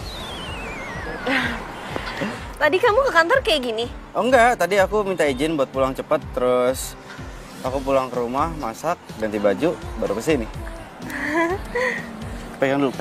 Tadi kamu ke kantor kayak gini? Oh enggak, tadi aku minta izin buat pulang cepat, terus aku pulang ke rumah, masak, ganti baju, baru ke sini. Pegang dulu,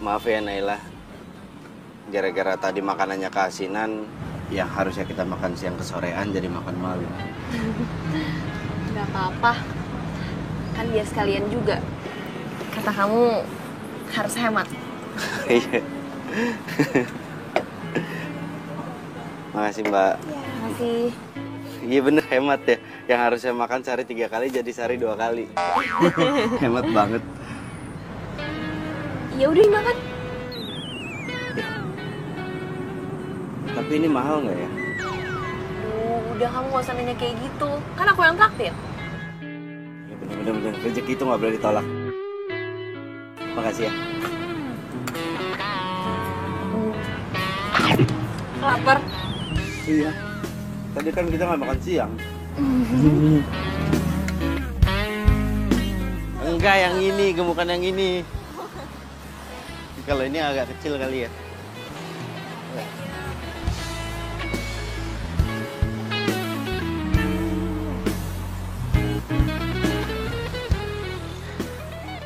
Maaf ya Naila. Gara-gara tadi makanannya keasinan, yang harusnya kita makan siang ke sorean jadi makan malam. Gak apa-apa. Kan biar sekalian juga. Kata kamu harus hemat. Iya. Makasih Mbak. Ya, makasih. Iya bener hemat ya. Yang harusnya makan sehari 3 kali jadi sehari 2 kali. Hemat banget. Ya udah makan. Tapi ini mahal nggak ya? Udah kamu gak usah nanya kayak gitu. Kan aku yang traktir. Ya bener. Rezeki itu nggak boleh ditolak. Makasih ya. Lapar. Iya. Tadi kan kita nggak makan siang. Enggak, yang ini, gemukan yang ini. Kalau ini agak kecil kali ya.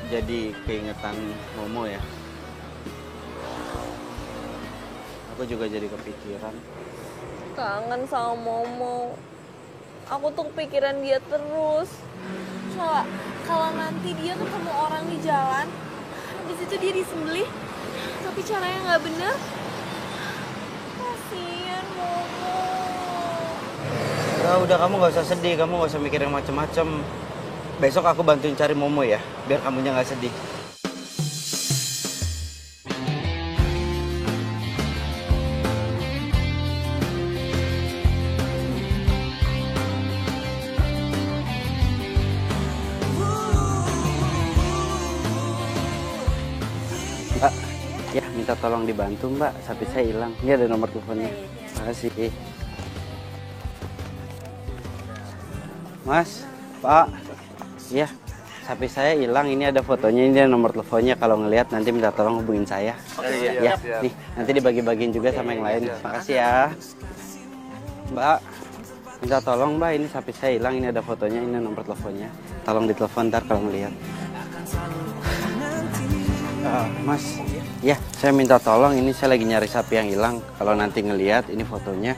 Jadi keingetan Momo ya. Aku juga jadi kepikiran. Kangen sama Momo. Aku tuh kepikiran dia terus. Coba kalau nanti dia ketemu orang di jalan, habis itu dia disembelih, tapi caranya nggak bener. Kasian Momo. Udah kamu nggak usah sedih, kamu nggak usah mikir yang macem-macem. Besok aku bantuin cari Momo ya, biar kamunya nggak sedih. Mbak, ya minta tolong dibantu Mbak, sapi saya hilang. Ini ada nomor teleponnya. Makasih. Mas, Pak, ya sapi saya hilang. Ini ada fotonya, ini ada nomor teleponnya. Kalau ngelihat nanti minta tolong hubungin saya. Ya, nih nanti dibagi-bagiin juga sama yang lain. Makasih ya, Mbak. Minta tolong Mbak, ini sapi saya hilang. Ini ada fotonya, ini nomor teleponnya. Tolong ditelepon ntar kalau ngelihat. Mas, ya saya minta tolong, ini saya lagi nyari sapi yang hilang. Kalau nanti ngelihat ini fotonya,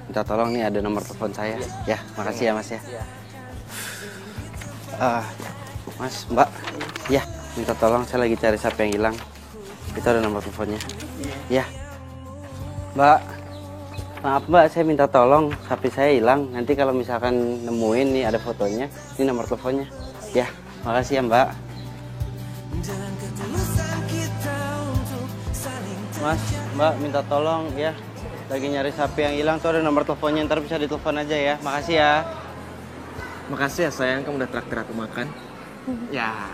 minta tolong nih ada nomor telepon saya. Ya, makasih ya Mas ya. Mas, Mbak, ya minta tolong, saya lagi cari sapi yang hilang. Itu ada nomor teleponnya. Ya, Mbak, maaf Mbak, saya minta tolong, sapi saya hilang. Nanti kalau misalkan nemuin nih ada fotonya, ini nomor teleponnya. Ya, makasih ya Mbak. Mas, Mbak, minta tolong ya. Lagi nyari sapi yang hilang, tuh ada nomor teleponnya, ntar bisa ditelepon aja ya. Makasih ya. Makasih ya sayang, kamu udah traktir aku makan. Ya,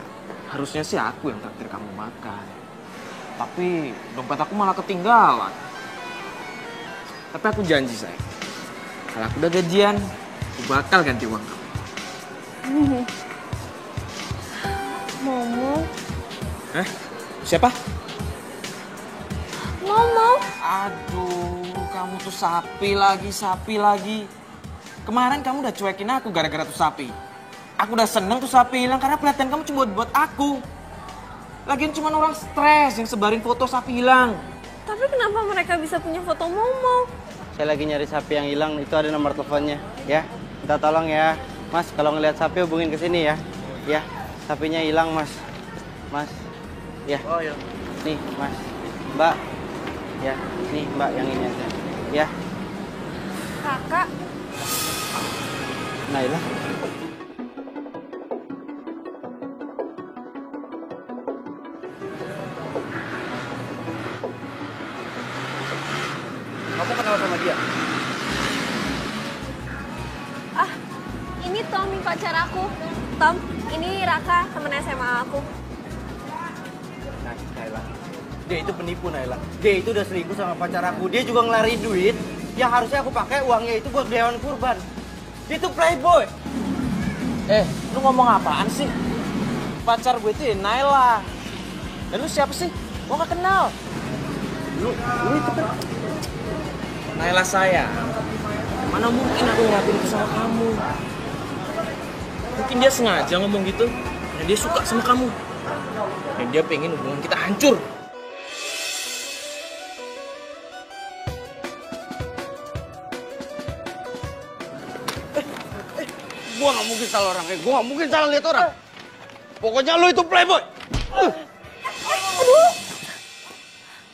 harusnya sih aku yang traktir kamu makan. Tapi dompet aku malah ketinggalan. Tapi aku janji sayang, kalau aku udah gajian, aku bakal ganti uang kamu. Momo. Hah? Siapa? Momo. Aduh, kamu tuh sapi lagi. Kemarin kamu udah cuekin aku gara-gara tuh sapi. Aku udah seneng tuh sapi hilang karena perhatian kamu cuma buat aku. Lagian cuma orang stres yang sebarin foto sapi hilang. Tapi kenapa mereka bisa punya foto Momo? Saya lagi nyari sapi yang hilang, itu ada nomor teleponnya. Ya, minta tolong ya. Mas, kalau ngelihat sapi hubungin ke sini ya. Ya, sapinya hilang Mas. Mas, ya. Oh iya. Nih Mas, Mbak. Ya, nih Mbak yang ini aja. Ya. Kakak. Naila. Kamu kenal sama dia? Ah, ini Tommy pacar aku. Tom, ini Raka, temen SMA aku. Nah, Naila. Dia itu penipu Naila. Dia itu udah selingkuh sama pacar aku. Dia juga ngelari duit yang harusnya aku pakai uangnya itu buat beli hewan kurban. Dia tuh playboy. Lu ngomong apaan sih? Pacar gue itu ya Naila. Dan lu siapa sih? Gua gak kenal. Lu itu kan Naila saya. Mana mungkin aku ngelakuin itu sama kamu? Mungkin dia sengaja ngomong gitu. Dan dia suka sama kamu. Dan dia pengen hubungan kita hancur. Gua nggak mungkin salah orang. Gua nggak mungkin salah lihat orang. Pokoknya lu itu playboy. Aduh.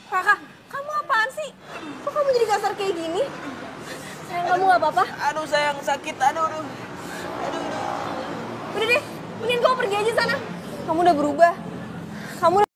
Raka, kamu apaan sih? Kok kamu jadi kasar kayak gini? Sayang, kamu gak apa-apa? Aduh sayang, sakit. Aduh. Udah deh, mending kamu pergi aja sana. Kamu udah berubah. Kamu udah...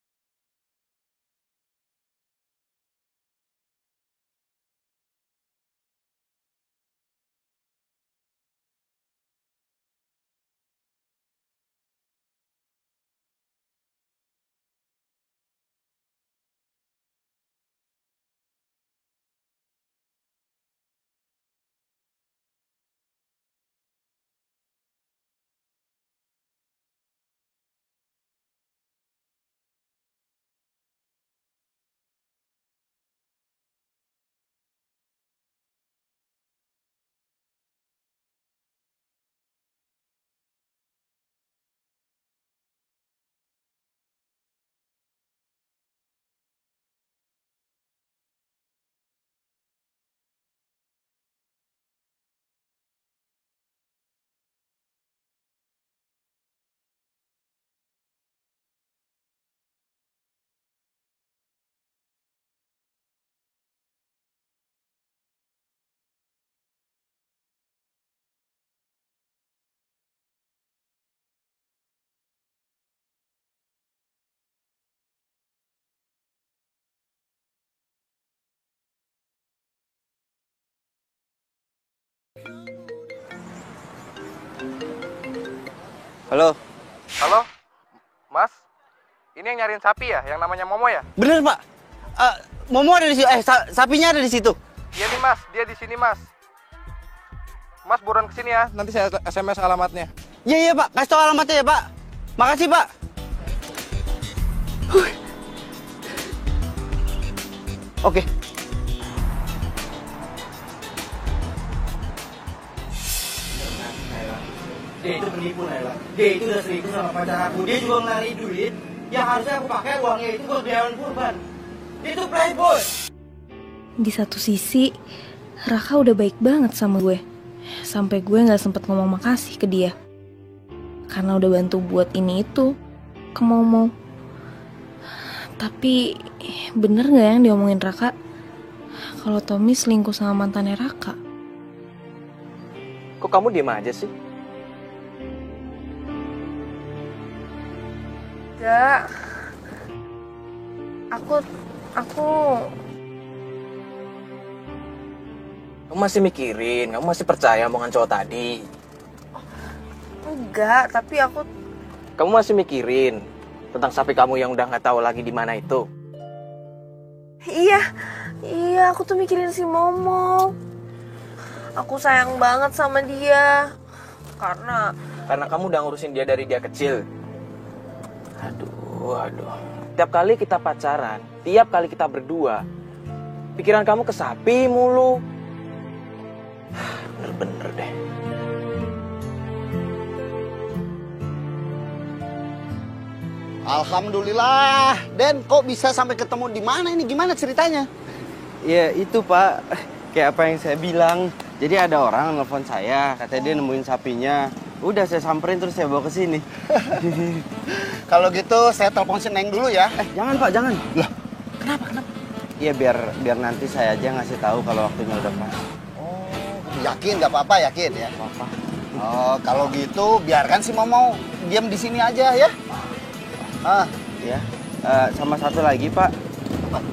Halo. Halo, Mas. Ini yang nyariin sapi ya, yang namanya Momo ya? Bener, Pak. Momo ada di situ. Sapinya ada di situ. Iya nih Mas, dia di sini Mas. Mas buruan kesini ya, nanti saya SMS alamatnya. Iya, Pak. Kasih tau alamatnya ya, Pak. Makasih, Pak. Oke. Dia itu penipu, Naila. Dia itu udah selingkuh sama pacar aku. Dia juga ngelari duit yang harusnya aku pakai uangnya itu buat biayain kurban. Dia itu playboy. Di satu sisi, Raka udah baik banget sama gue. Sampai gue gak sempet ngomong makasih ke dia. Karena udah bantu buat ini itu ke Momo. Tapi bener gak yang diomongin Raka? Kalau Tommy selingkuh sama mantannya Raka? Kok kamu diem aja sih? Gak. Aku Kamu masih mikirin, kamu masih percaya omongan cowok tadi? enggak, tapi aku Kamu masih mikirin tentang sapi kamu yang udah nggak tahu lagi di mana itu? Iya, aku tuh mikirin si Momo. Aku sayang banget sama dia. Karena kamu udah ngurusin dia dari dia kecil. Aduh. Tiap kali kita pacaran, tiap kali kita berdua, pikiran kamu ke sapi mulu. Bener-bener deh. Alhamdulillah. Den, kok bisa sampai ketemu di mana ini? Gimana ceritanya? Ya itu, Pak. Kayak apa yang saya bilang. Jadi ada orang nelfon saya, katanya dia nemuin sapinya. Udah saya samperin terus saya bawa ke sini. Kalau gitu saya telepon si Neng dulu ya. Jangan, Pak, jangan. Lah, kenapa? Iya, biar nanti saya aja ngasih tahu kalau waktunya udah pas. Oh, yakin nggak apa-apa, yakin ya? Apa? Oh, kalau gitu biarkan si Momo diam di sini aja ya. Ya. Sama satu lagi, Pak. Apa?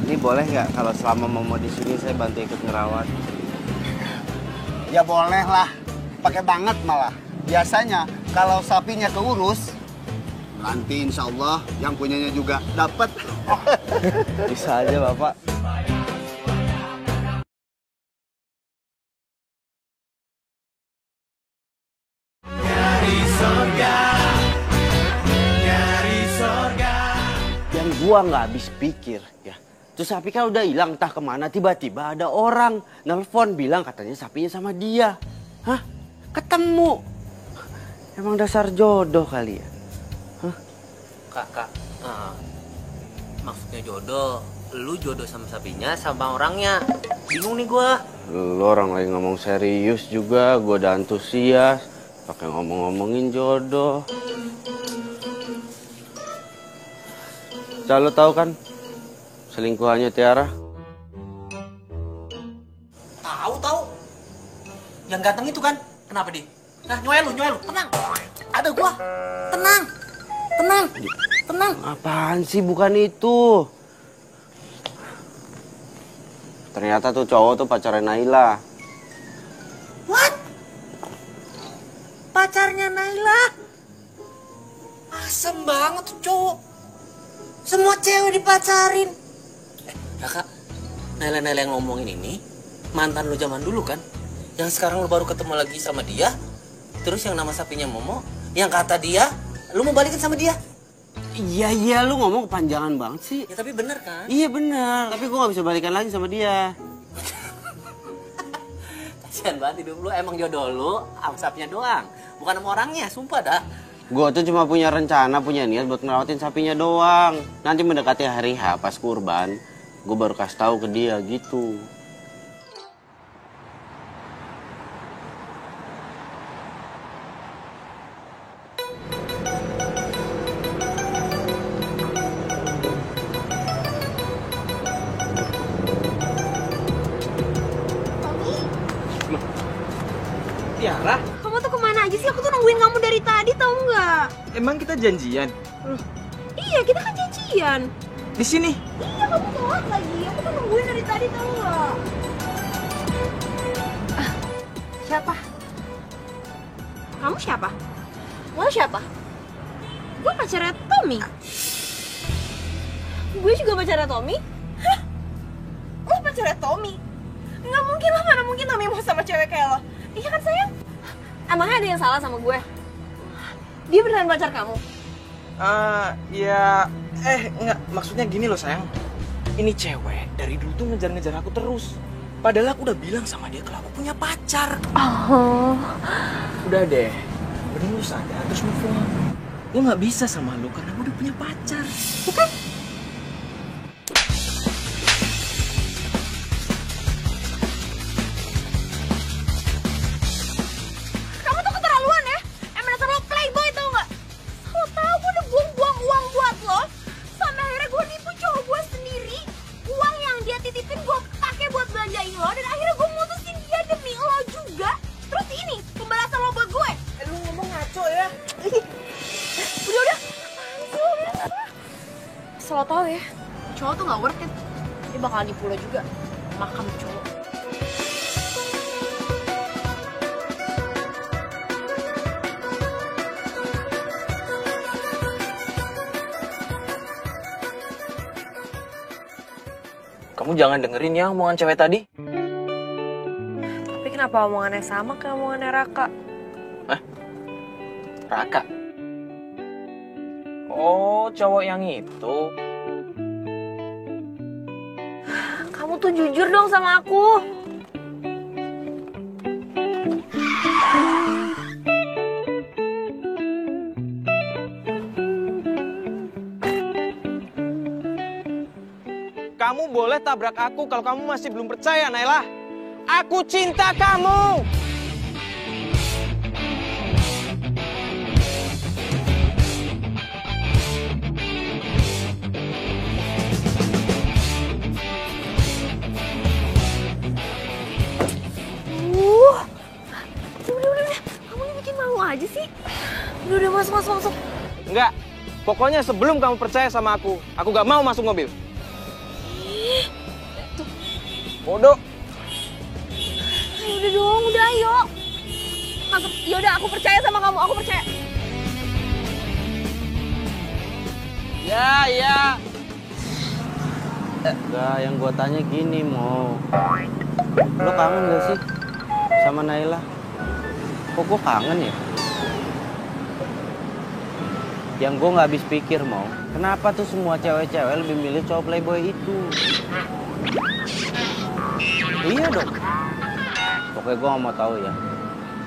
Ini boleh nggak kalau selama Momo di sini saya bantu ikut ngerawat? Ya boleh lah. Pakai banget malah. Biasanya kalau sapinya keurus, nanti insya Allah yang punyanya juga dapat. Bisa aja, Bapak. Yang gua nggak habis pikir ya. Terus sapi kan udah hilang entah kemana, tiba-tiba ada orang nelpon bilang katanya sapinya sama dia. Hah? Ketemu. Emang dasar jodoh kali ya? Hah? Kak, maksudnya jodoh, lu jodoh sama sapinya sama orangnya. Bingung nih gua. Lu orang lagi ngomong serius juga, gua udah antusias. Pakai ngomong-ngomongin jodoh. Lo tahu kan selingkuhannya Tiara? Tahu. Yang ganteng itu kan? Kenapa, Di? Nah, nyoel lu. Tenang. Ada gua. Tenang. Apaan sih, bukan itu. Ternyata tuh cowok tuh pacarnya Naila. What? Pacarnya Naila? Asem banget tuh cowok. Semua cewek dipacarin. Raka, Naila yang ngomongin ini mantan lu zaman dulu kan? Yang sekarang lu baru ketemu lagi sama dia. Terus yang nama sapinya Momo, yang kata dia lu mau balikin sama dia. Iya, lu ngomong kepanjangan banget sih. Ya tapi bener kan? Iya bener, tapi gue gak bisa balikan lagi sama dia. Kasian banget hidup lu, emang jodoh lu sama sapinya doang. Bukan sama orangnya, sumpah dah. Gue tuh cuma punya rencana, punya niat buat ngerawatin sapinya doang. Nanti mendekati hari H pas kurban, gue baru kasih tahu ke dia gitu. Tiara, Kamu tuh kemana aja sih? Aku tuh nungguin kamu dari tadi, tau nggak? emang kita janjian? Iya, kita kan janjian. Di sini? Iya, kamu telat lagi. Aku tuh nungguin dari tadi, tau nggak? Siapa? Kamu siapa? Lo siapa? Gue pacarnya Tommy. Gue juga pacarnya Tommy? Hah? Lo pacarnya Tommy? Nggak mungkin lah, mana mungkin Tommy mau sama cewek kayak lo. Iya kan sayang? Emangnya ada yang salah sama gue? Dia beneran pacar kamu? Enggak, maksudnya gini loh sayang. Ini cewek dari dulu tuh ngejar-ngejar aku terus. Padahal aku udah bilang sama dia kalau aku punya pacar. Oh. Udah deh, mending lu sadar terus move on. Gue gak bisa sama lu karena gue udah punya pacar. Bukan? Kamu tuh keterlaluan ya? Emang dasar lo playboy tau gak? Lo tau gue udah buang-buang uang buat lo. Sampai akhirnya gue nipu cowok gue sendiri. Uang yang dia titipin gue pakai buat belanjain lo. Dan akhirnya gue mutusin dia demi lo juga. Terus ini pembalasan lo buat gue. Lu ngomong ngaco ya. Udah. Asal lo tau ya, cowok tuh gak worth it. Dia bakal nipu lo juga. Makan cowok. Kamu jangan dengerin ya omongan cewek tadi. Tapi kenapa omongannya sama kayak omongannya Raka? Raka. Oh, cowok yang itu. Kamu tuh jujur dong sama aku. Kamu boleh tabrak aku kalau kamu masih belum percaya, Naila. Aku cinta kamu. Udah. Kamu ini bikin malu aja sih. Udah, masuk. Enggak. Pokoknya sebelum kamu percaya sama aku gak mau masuk mobil. Bodoh. Udah dong, ayo. Masuk, yaudah aku percaya sama kamu, aku percaya. Ya. Enggak, yang gue tanya gini, Mo. Lo kangen gak sih sama Naila? Kok gue kangen ya? Yang gue gak habis pikir, Mo. Kenapa tuh semua cewek-cewek lebih milih cowok playboy itu? Iya dong. Pokoknya gue gak mau tahu ya.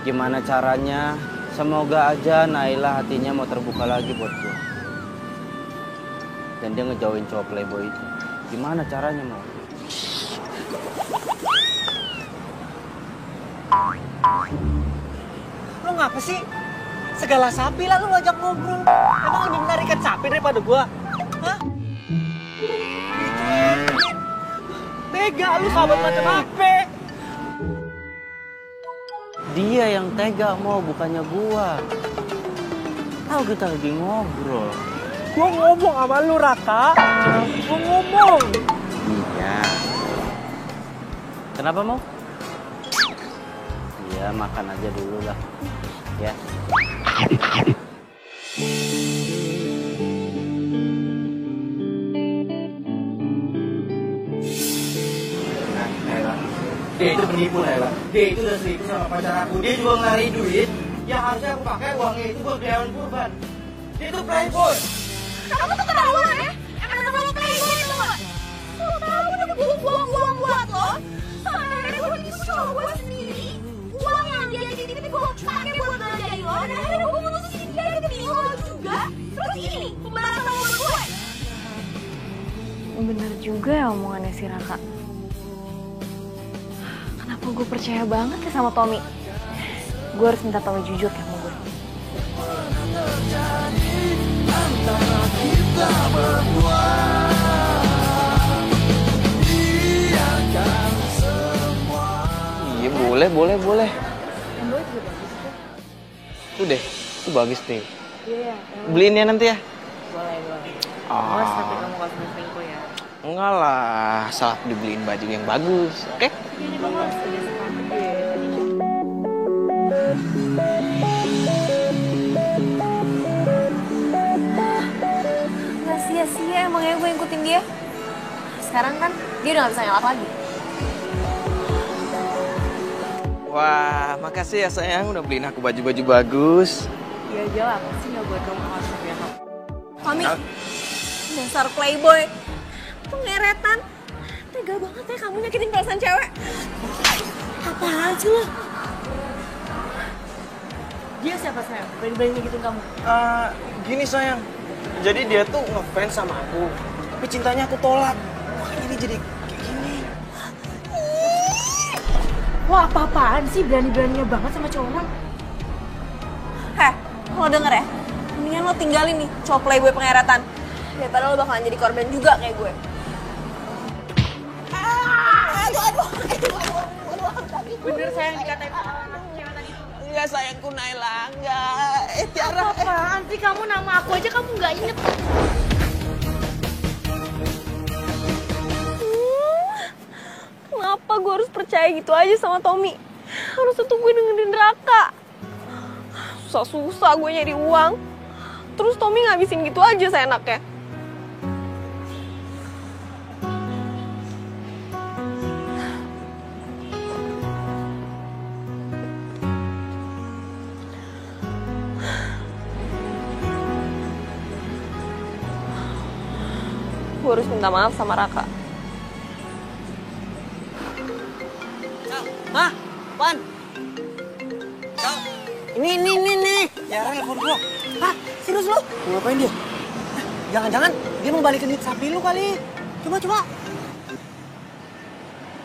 Gimana caranya? Semoga aja Naila hatinya mau terbuka lagi buat gue. Dan dia ngejauhin cowok playboy itu. Gimana caranya, Mo? Lo Lu ngapa sih? Segala sapi lah lu ngajak ngobrol. Emang lebih menarik ikan sapi daripada gua? Hah? Tega lu sahabat macam apa? Dia yang tega mau, bukannya gua. Tahu kita lagi ngobrol. Gua ngomong sama lu, Raka. Gua ngomong. Iya. Kenapa mau? Iya, makan aja dulu lah. Ya. Dia itu penipu, Lela. Dia itu udah selingkuh sama pacar aku. Dia juga ngelari duit yang harusnya aku pakai uangnya itu buat beli hewan kurban. Dia itu playboy. Kamu tuh keterlaluan ya? Emang sama lo playboy itu nggak? Lo tahu udah buang uang buat lo? Akhirnya gue disuruh gue sendiri. Uang yang dia titip gue pakai buat belanja lo. Dan akhirnya gue mutusin dia deketin lo juga. Terus ini pembalasan buat gue. Bener juga ya omongannya si Raka. Kenapa gue percaya banget ya sama Tommy? Gue harus minta Tommy jujur ya sama gue. Iya boleh. Yang gue juga bagus tuh. Tuh deh, itu bagus deh. Iya. Beliin ya nanti ya? Boleh. Ah. Awas tapi kamu gak selingkuh ya. Enggak lah, salah dibeliin baju yang bagus, oke? Ini kamu harus ada sepatu deh. Gak sia-sia emangnya gue ngikutin dia. Sekarang kan dia udah gak bisa ngelak lagi. Wah, makasih ya sayang udah beliin aku baju-baju bagus. Iya aja lah, pasti gak buat kamu harus besok. Tommy, dasar playboy. Pengeretan. Tega banget ya kamu nyakitin perasaan cewek. Apaan sih lo? Dia siapa sayang? Berani-berani nyakitin kamu? Gini sayang, jadi dia tuh ngefans sama aku, tapi cintanya aku tolak. Makanya ini jadi kayak gini. Wah, apa-apaan sih berani-beraninya banget sama cowok orang? Heh, lo denger ya? Mendingan lo tinggalin nih cowok playboy pengeretan. Daripada lo bakalan jadi korban juga kayak gue. Aduh. Bener sayang dikatain cewek tadi. Enggak sayangku Naila, enggak. Tiara. Apaan sih kamu, nama aku aja kamu nggak inget. Kenapa gue harus percaya gitu aja sama Tommy? Harusnya tuh gue dengerin Raka. Susah-susah gue nyari uang. Terus Tommy ngabisin gitu aja seenaknya. Gue harus minta maaf sama Raka. Hah? Apaan? Ini. Tiara nelfon gua. Hah? Serius lu? Mau ngapain dia? Jangan-jangan dia mau balikin duit sapi lu kali. Coba.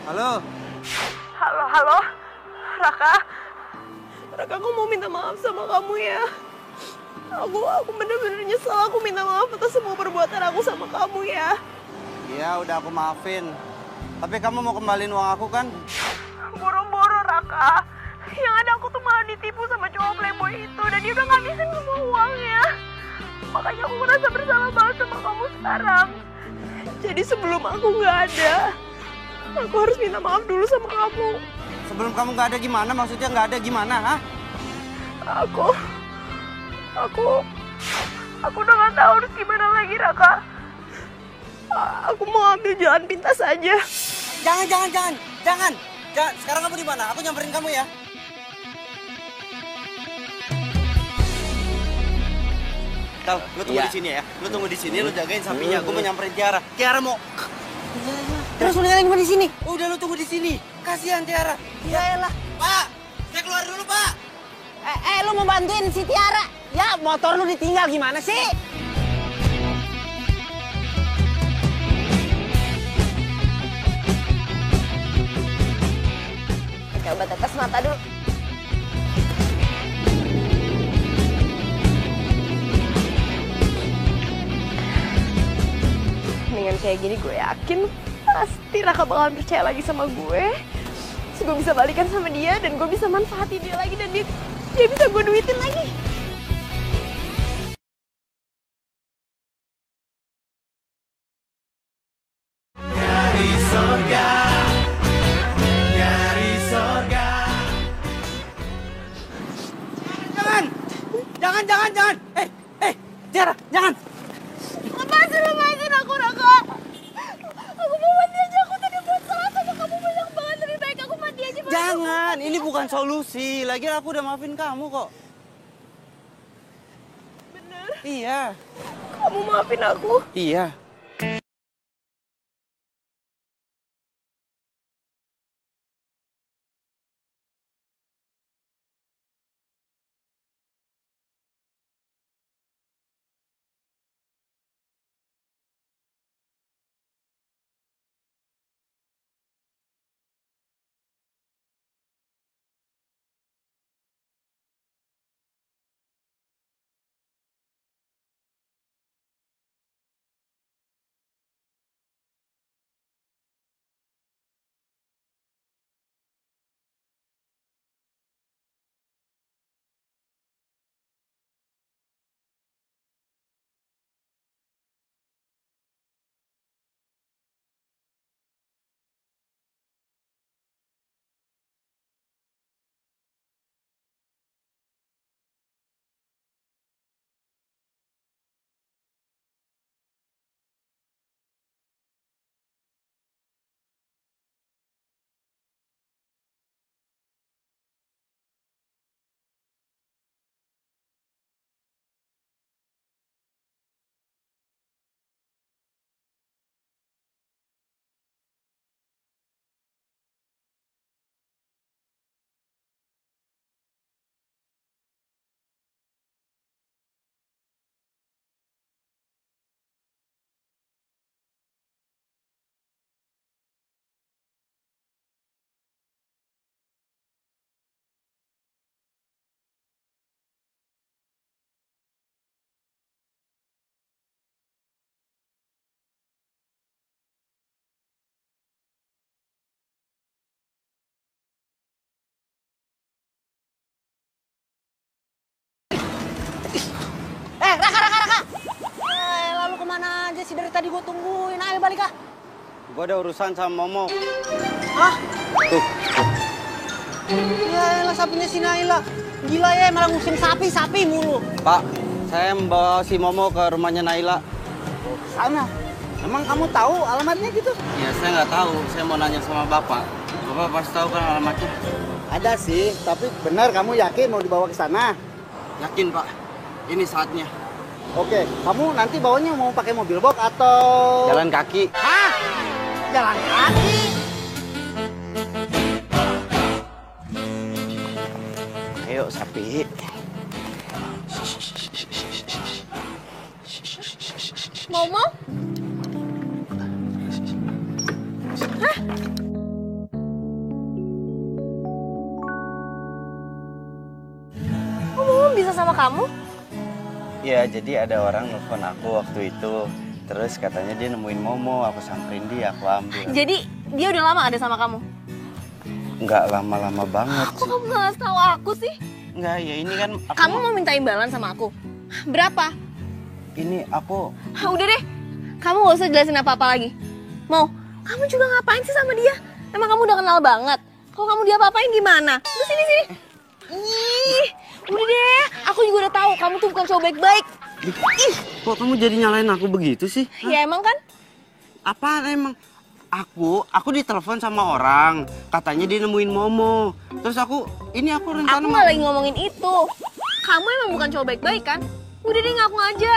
Halo. Halo. Raka, aku mau minta maaf sama kamu ya. Aku bener-bener nyesel. Aku minta maaf atas semua perbuatan aku sama kamu ya. Iya, udah aku maafin. Tapi kamu mau kembaliin uang aku kan? Boro-boro, Raka. Yang ada aku tuh malah ditipu sama cowok playboy itu. Dan dia udah ngabisin semua uangnya. Makanya aku merasa bersalah banget sama kamu sekarang. Jadi sebelum aku nggak ada, aku harus minta maaf dulu sama kamu. Sebelum kamu nggak ada gimana? Maksudnya nggak ada gimana, hah? Aku udah nggak tahu harus gimana lagi, Raka. Aku mau ambil jalan pintas aja. Jangan. Sekarang kamu di mana? Aku nyamperin kamu ya. Kal, lu tunggu di sini ya. Lu tunggu di sini, lu jagain sapinya. Gue mau nyamperin Tiara. Tiara mau. Terus lu nyalain gua di sini. Udah lu tunggu di sini. Kasihan Tiara. Ya elah. Pak, saya keluar dulu, Pak. Lu mau bantuin si Tiara? Ya, motor lu ditinggal gimana sih? Pakai obat tetes mata dulu. kayak gini gue yakin pasti Raka bakalan percaya lagi sama gue. Terus gue bisa balikan sama dia dan gue bisa manfaatin dia lagi dan dia bisa gue duitin lagi. Dari surga, dari surga. Jangan! Tiara, jangan! Lepasin aku, Raka. Aku mau mati aja, aku tadi buat salah sama kamu banyak banget. Lebih baik aku mati aja. Jangan, ini bukan solusi. Lagian aku udah maafin kamu kok. Bener? Iya. Kamu maafin aku? Iya. Raka! Lalu kemana aja sih dari tadi gue tungguin? Ayo balik ah. Gue ada urusan sama Momo. Hah? Tuh. Ya elah sapinya si Naila. Gila ya malah ngusin sapi mulu. Pak, saya membawa si Momo ke rumahnya Naila. Sana. Emang kamu tahu alamatnya gitu? Ya saya nggak tahu, saya mau nanya sama Bapak. Bapak pasti tahu kan alamatnya? Ada sih, tapi benar kamu yakin mau dibawa ke sana? Yakin Pak, ini saatnya. Oke, kamu nanti bawanya mau pakai mobil box atau... Jalan kaki. Hah? Jalan kaki? Ayo sapi. Momo? Hah? Kok Momo bisa sama kamu? Ya, jadi ada orang nelfon aku waktu itu. Terus katanya dia nemuin Momo, aku samperin dia, aku ambil. Jadi dia udah lama ada sama kamu? Nggak lama-lama banget Kok sih. kamu nggak ngasih tahu aku sih? Nggak, ya ini kan aku... Kamu mau minta imbalan sama aku? Berapa? Ini aku... Udah deh, kamu gak usah jelasin apa-apa lagi. Mau, kamu juga ngapain sih sama dia? Emang kamu udah kenal banget? Kalau kamu dia-apain gimana? Udah sini. Ih, udah deh, aku juga udah tahu kamu tuh bukan cowok baik-baik. Ih, Kok kamu jadi nyalain aku begitu sih? ya emang kan? Apaan emang? Aku ditelepon sama orang, katanya dia nemuin Momo. Terus aku rencana... Aku nggak lagi ngomongin itu. Kamu emang bukan cowok baik-baik kan? Udah deh, ngaku aja.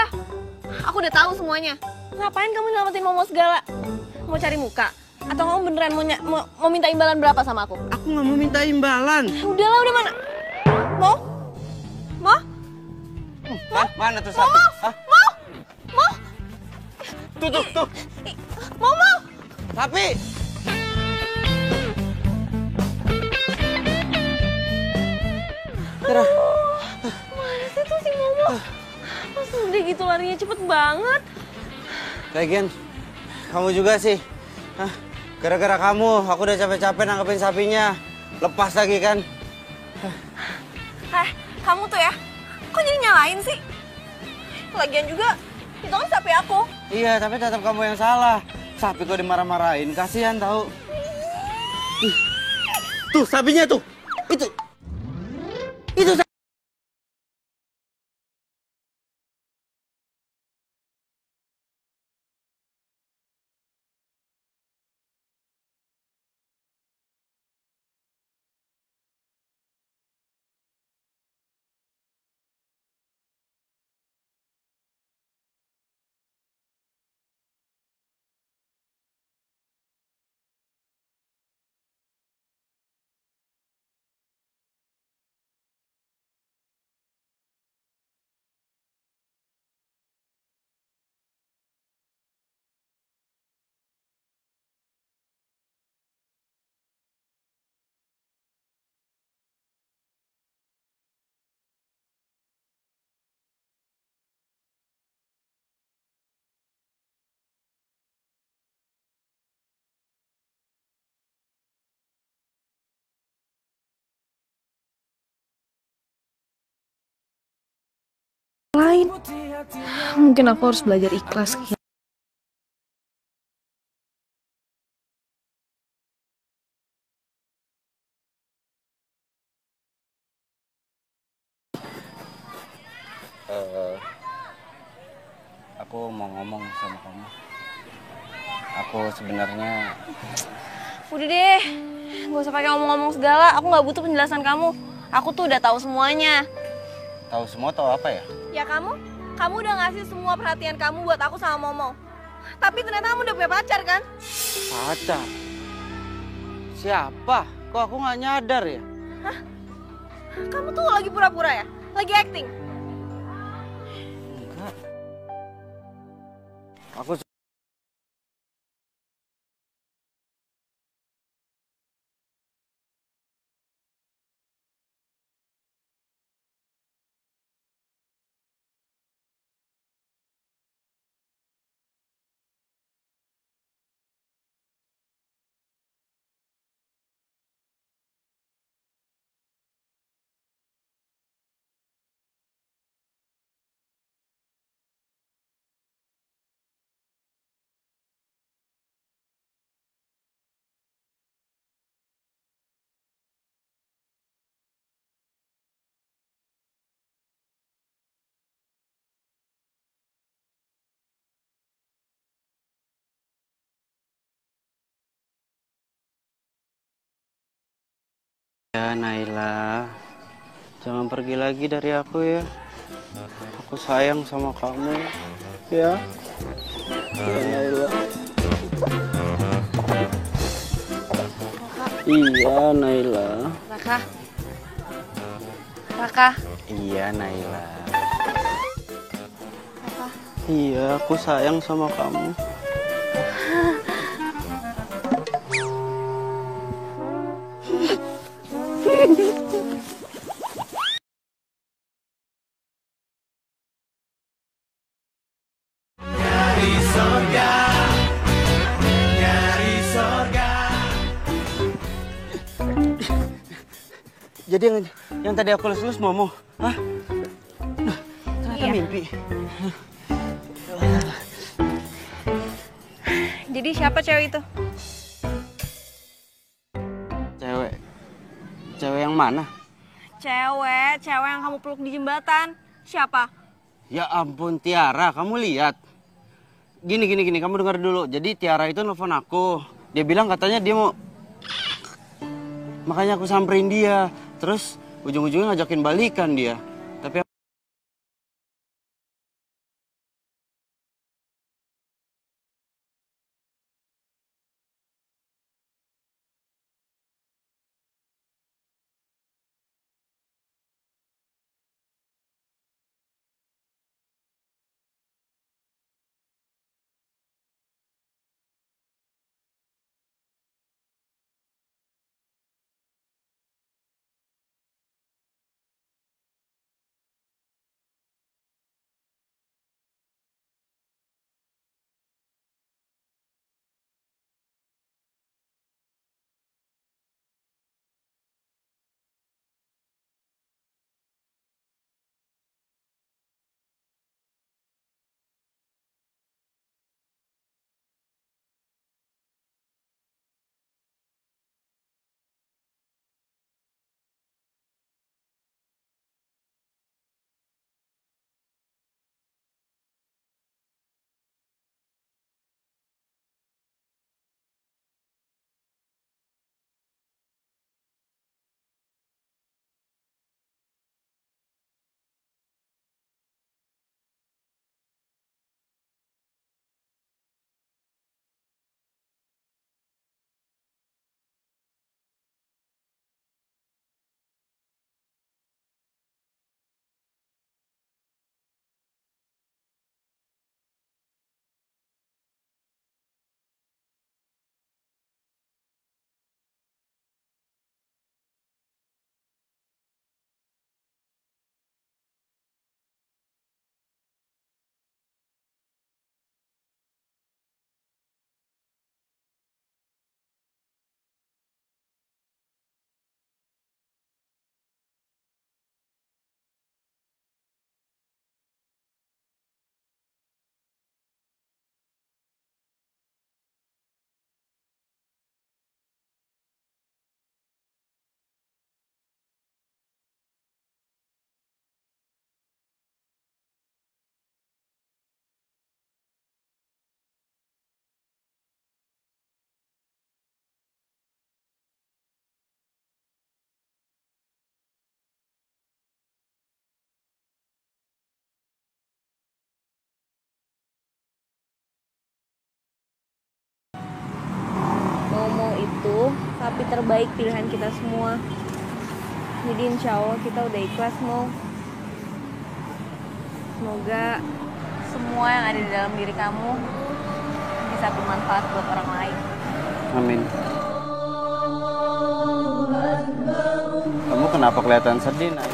Aku udah tahu semuanya. Ngapain kamu nyelamatin Momo segala? Mau cari muka? Atau kamu beneran mau minta imbalan berapa sama aku? Aku nggak mau minta imbalan. Udahlah, udah mana? Mau? Mana tuh sapi? Hah? Mau? Tuh. Mau? Sapi! Mana sih tuh si Momo? Masa udah gitu larinya cepet banget? Lagian, Kamu juga sih. Hah? Gara-gara kamu, aku udah capek-capek nangkepin sapinya. Lepas lagi kan. Kamu tuh ya, kok jadi nyalain sih? Lagian juga, itu kan sapi aku. Iya, tapi tetap kamu yang salah. Sapi kok dimarah-marahin, kasihan tahu. Ih, tuh sapinya tuh. Itu Lain. Mungkin aku harus belajar ikhlas. aku mau ngomong sama kamu. Aku sebenarnya Udah deh, gak usah pakai ngomong-ngomong segala. Aku nggak butuh penjelasan kamu. Aku tuh udah tahu semuanya. tahu semua tahu apa ya? Ya kamu udah ngasih semua perhatian kamu buat aku sama Momo. Tapi ternyata kamu udah punya pacar kan? Pacar? Siapa? Kok aku nggak nyadar ya? Kamu tuh lagi pura-pura ya? Lagi acting? Enggak. Aku ya Naila, jangan pergi lagi dari aku ya. Aku sayang sama kamu, ya. Ya Naila. Iya Naila. Raka. Iya Naila. Iya, aku sayang sama kamu. Dari sorga, dari sorga. Jadi yang tadi aku lulus Momo, hah? Ternyata Iya. mimpi. Jadi siapa cewek itu? Cewek yang mana? Cewek yang kamu peluk di jembatan. Siapa? Ya ampun Tiara, kamu lihat. Gini, kamu dengar dulu. Jadi Tiara itu nelfon aku. Dia bilang katanya dia mau... Makanya aku samperin dia. Terus ujung-ujungnya ngajakin balikan dia. Tapi tapi terbaik pilihan kita semua. Jadi insya Allah kita udah ikhlas, Mo. Semoga semua yang ada di dalam diri kamu bisa bermanfaat buat orang lain. Amin. Kamu kenapa kelihatan sedih, Nay?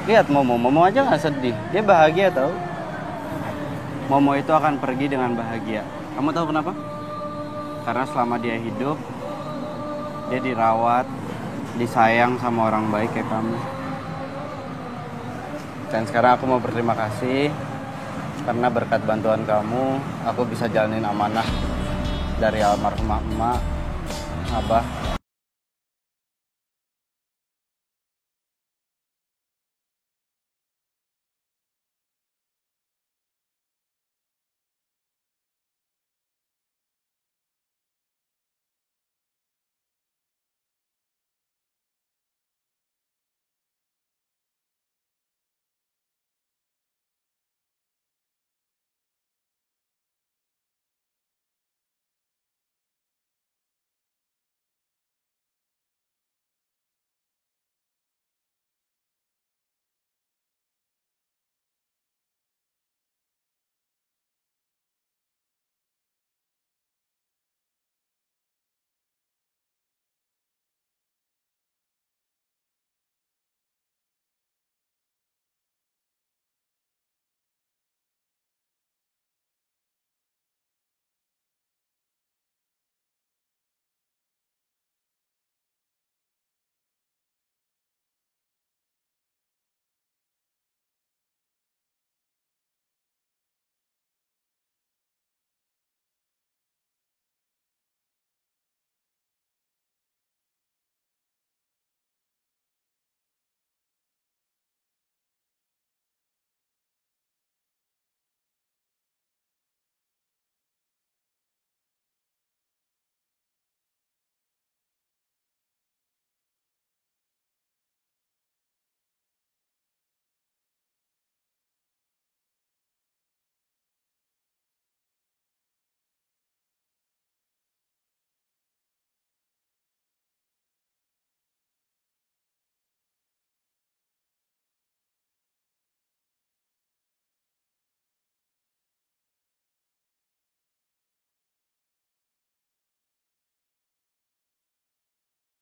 Lihat Momo aja nggak sedih. Dia bahagia tau. Momo itu akan pergi dengan bahagia. Kamu tahu kenapa? Karena selama dia hidup, dia dirawat, disayang sama orang baik kayak kamu. Dan sekarang aku mau berterima kasih karena berkat bantuan kamu, aku bisa jalanin amanah dari almarhumah emak, abah,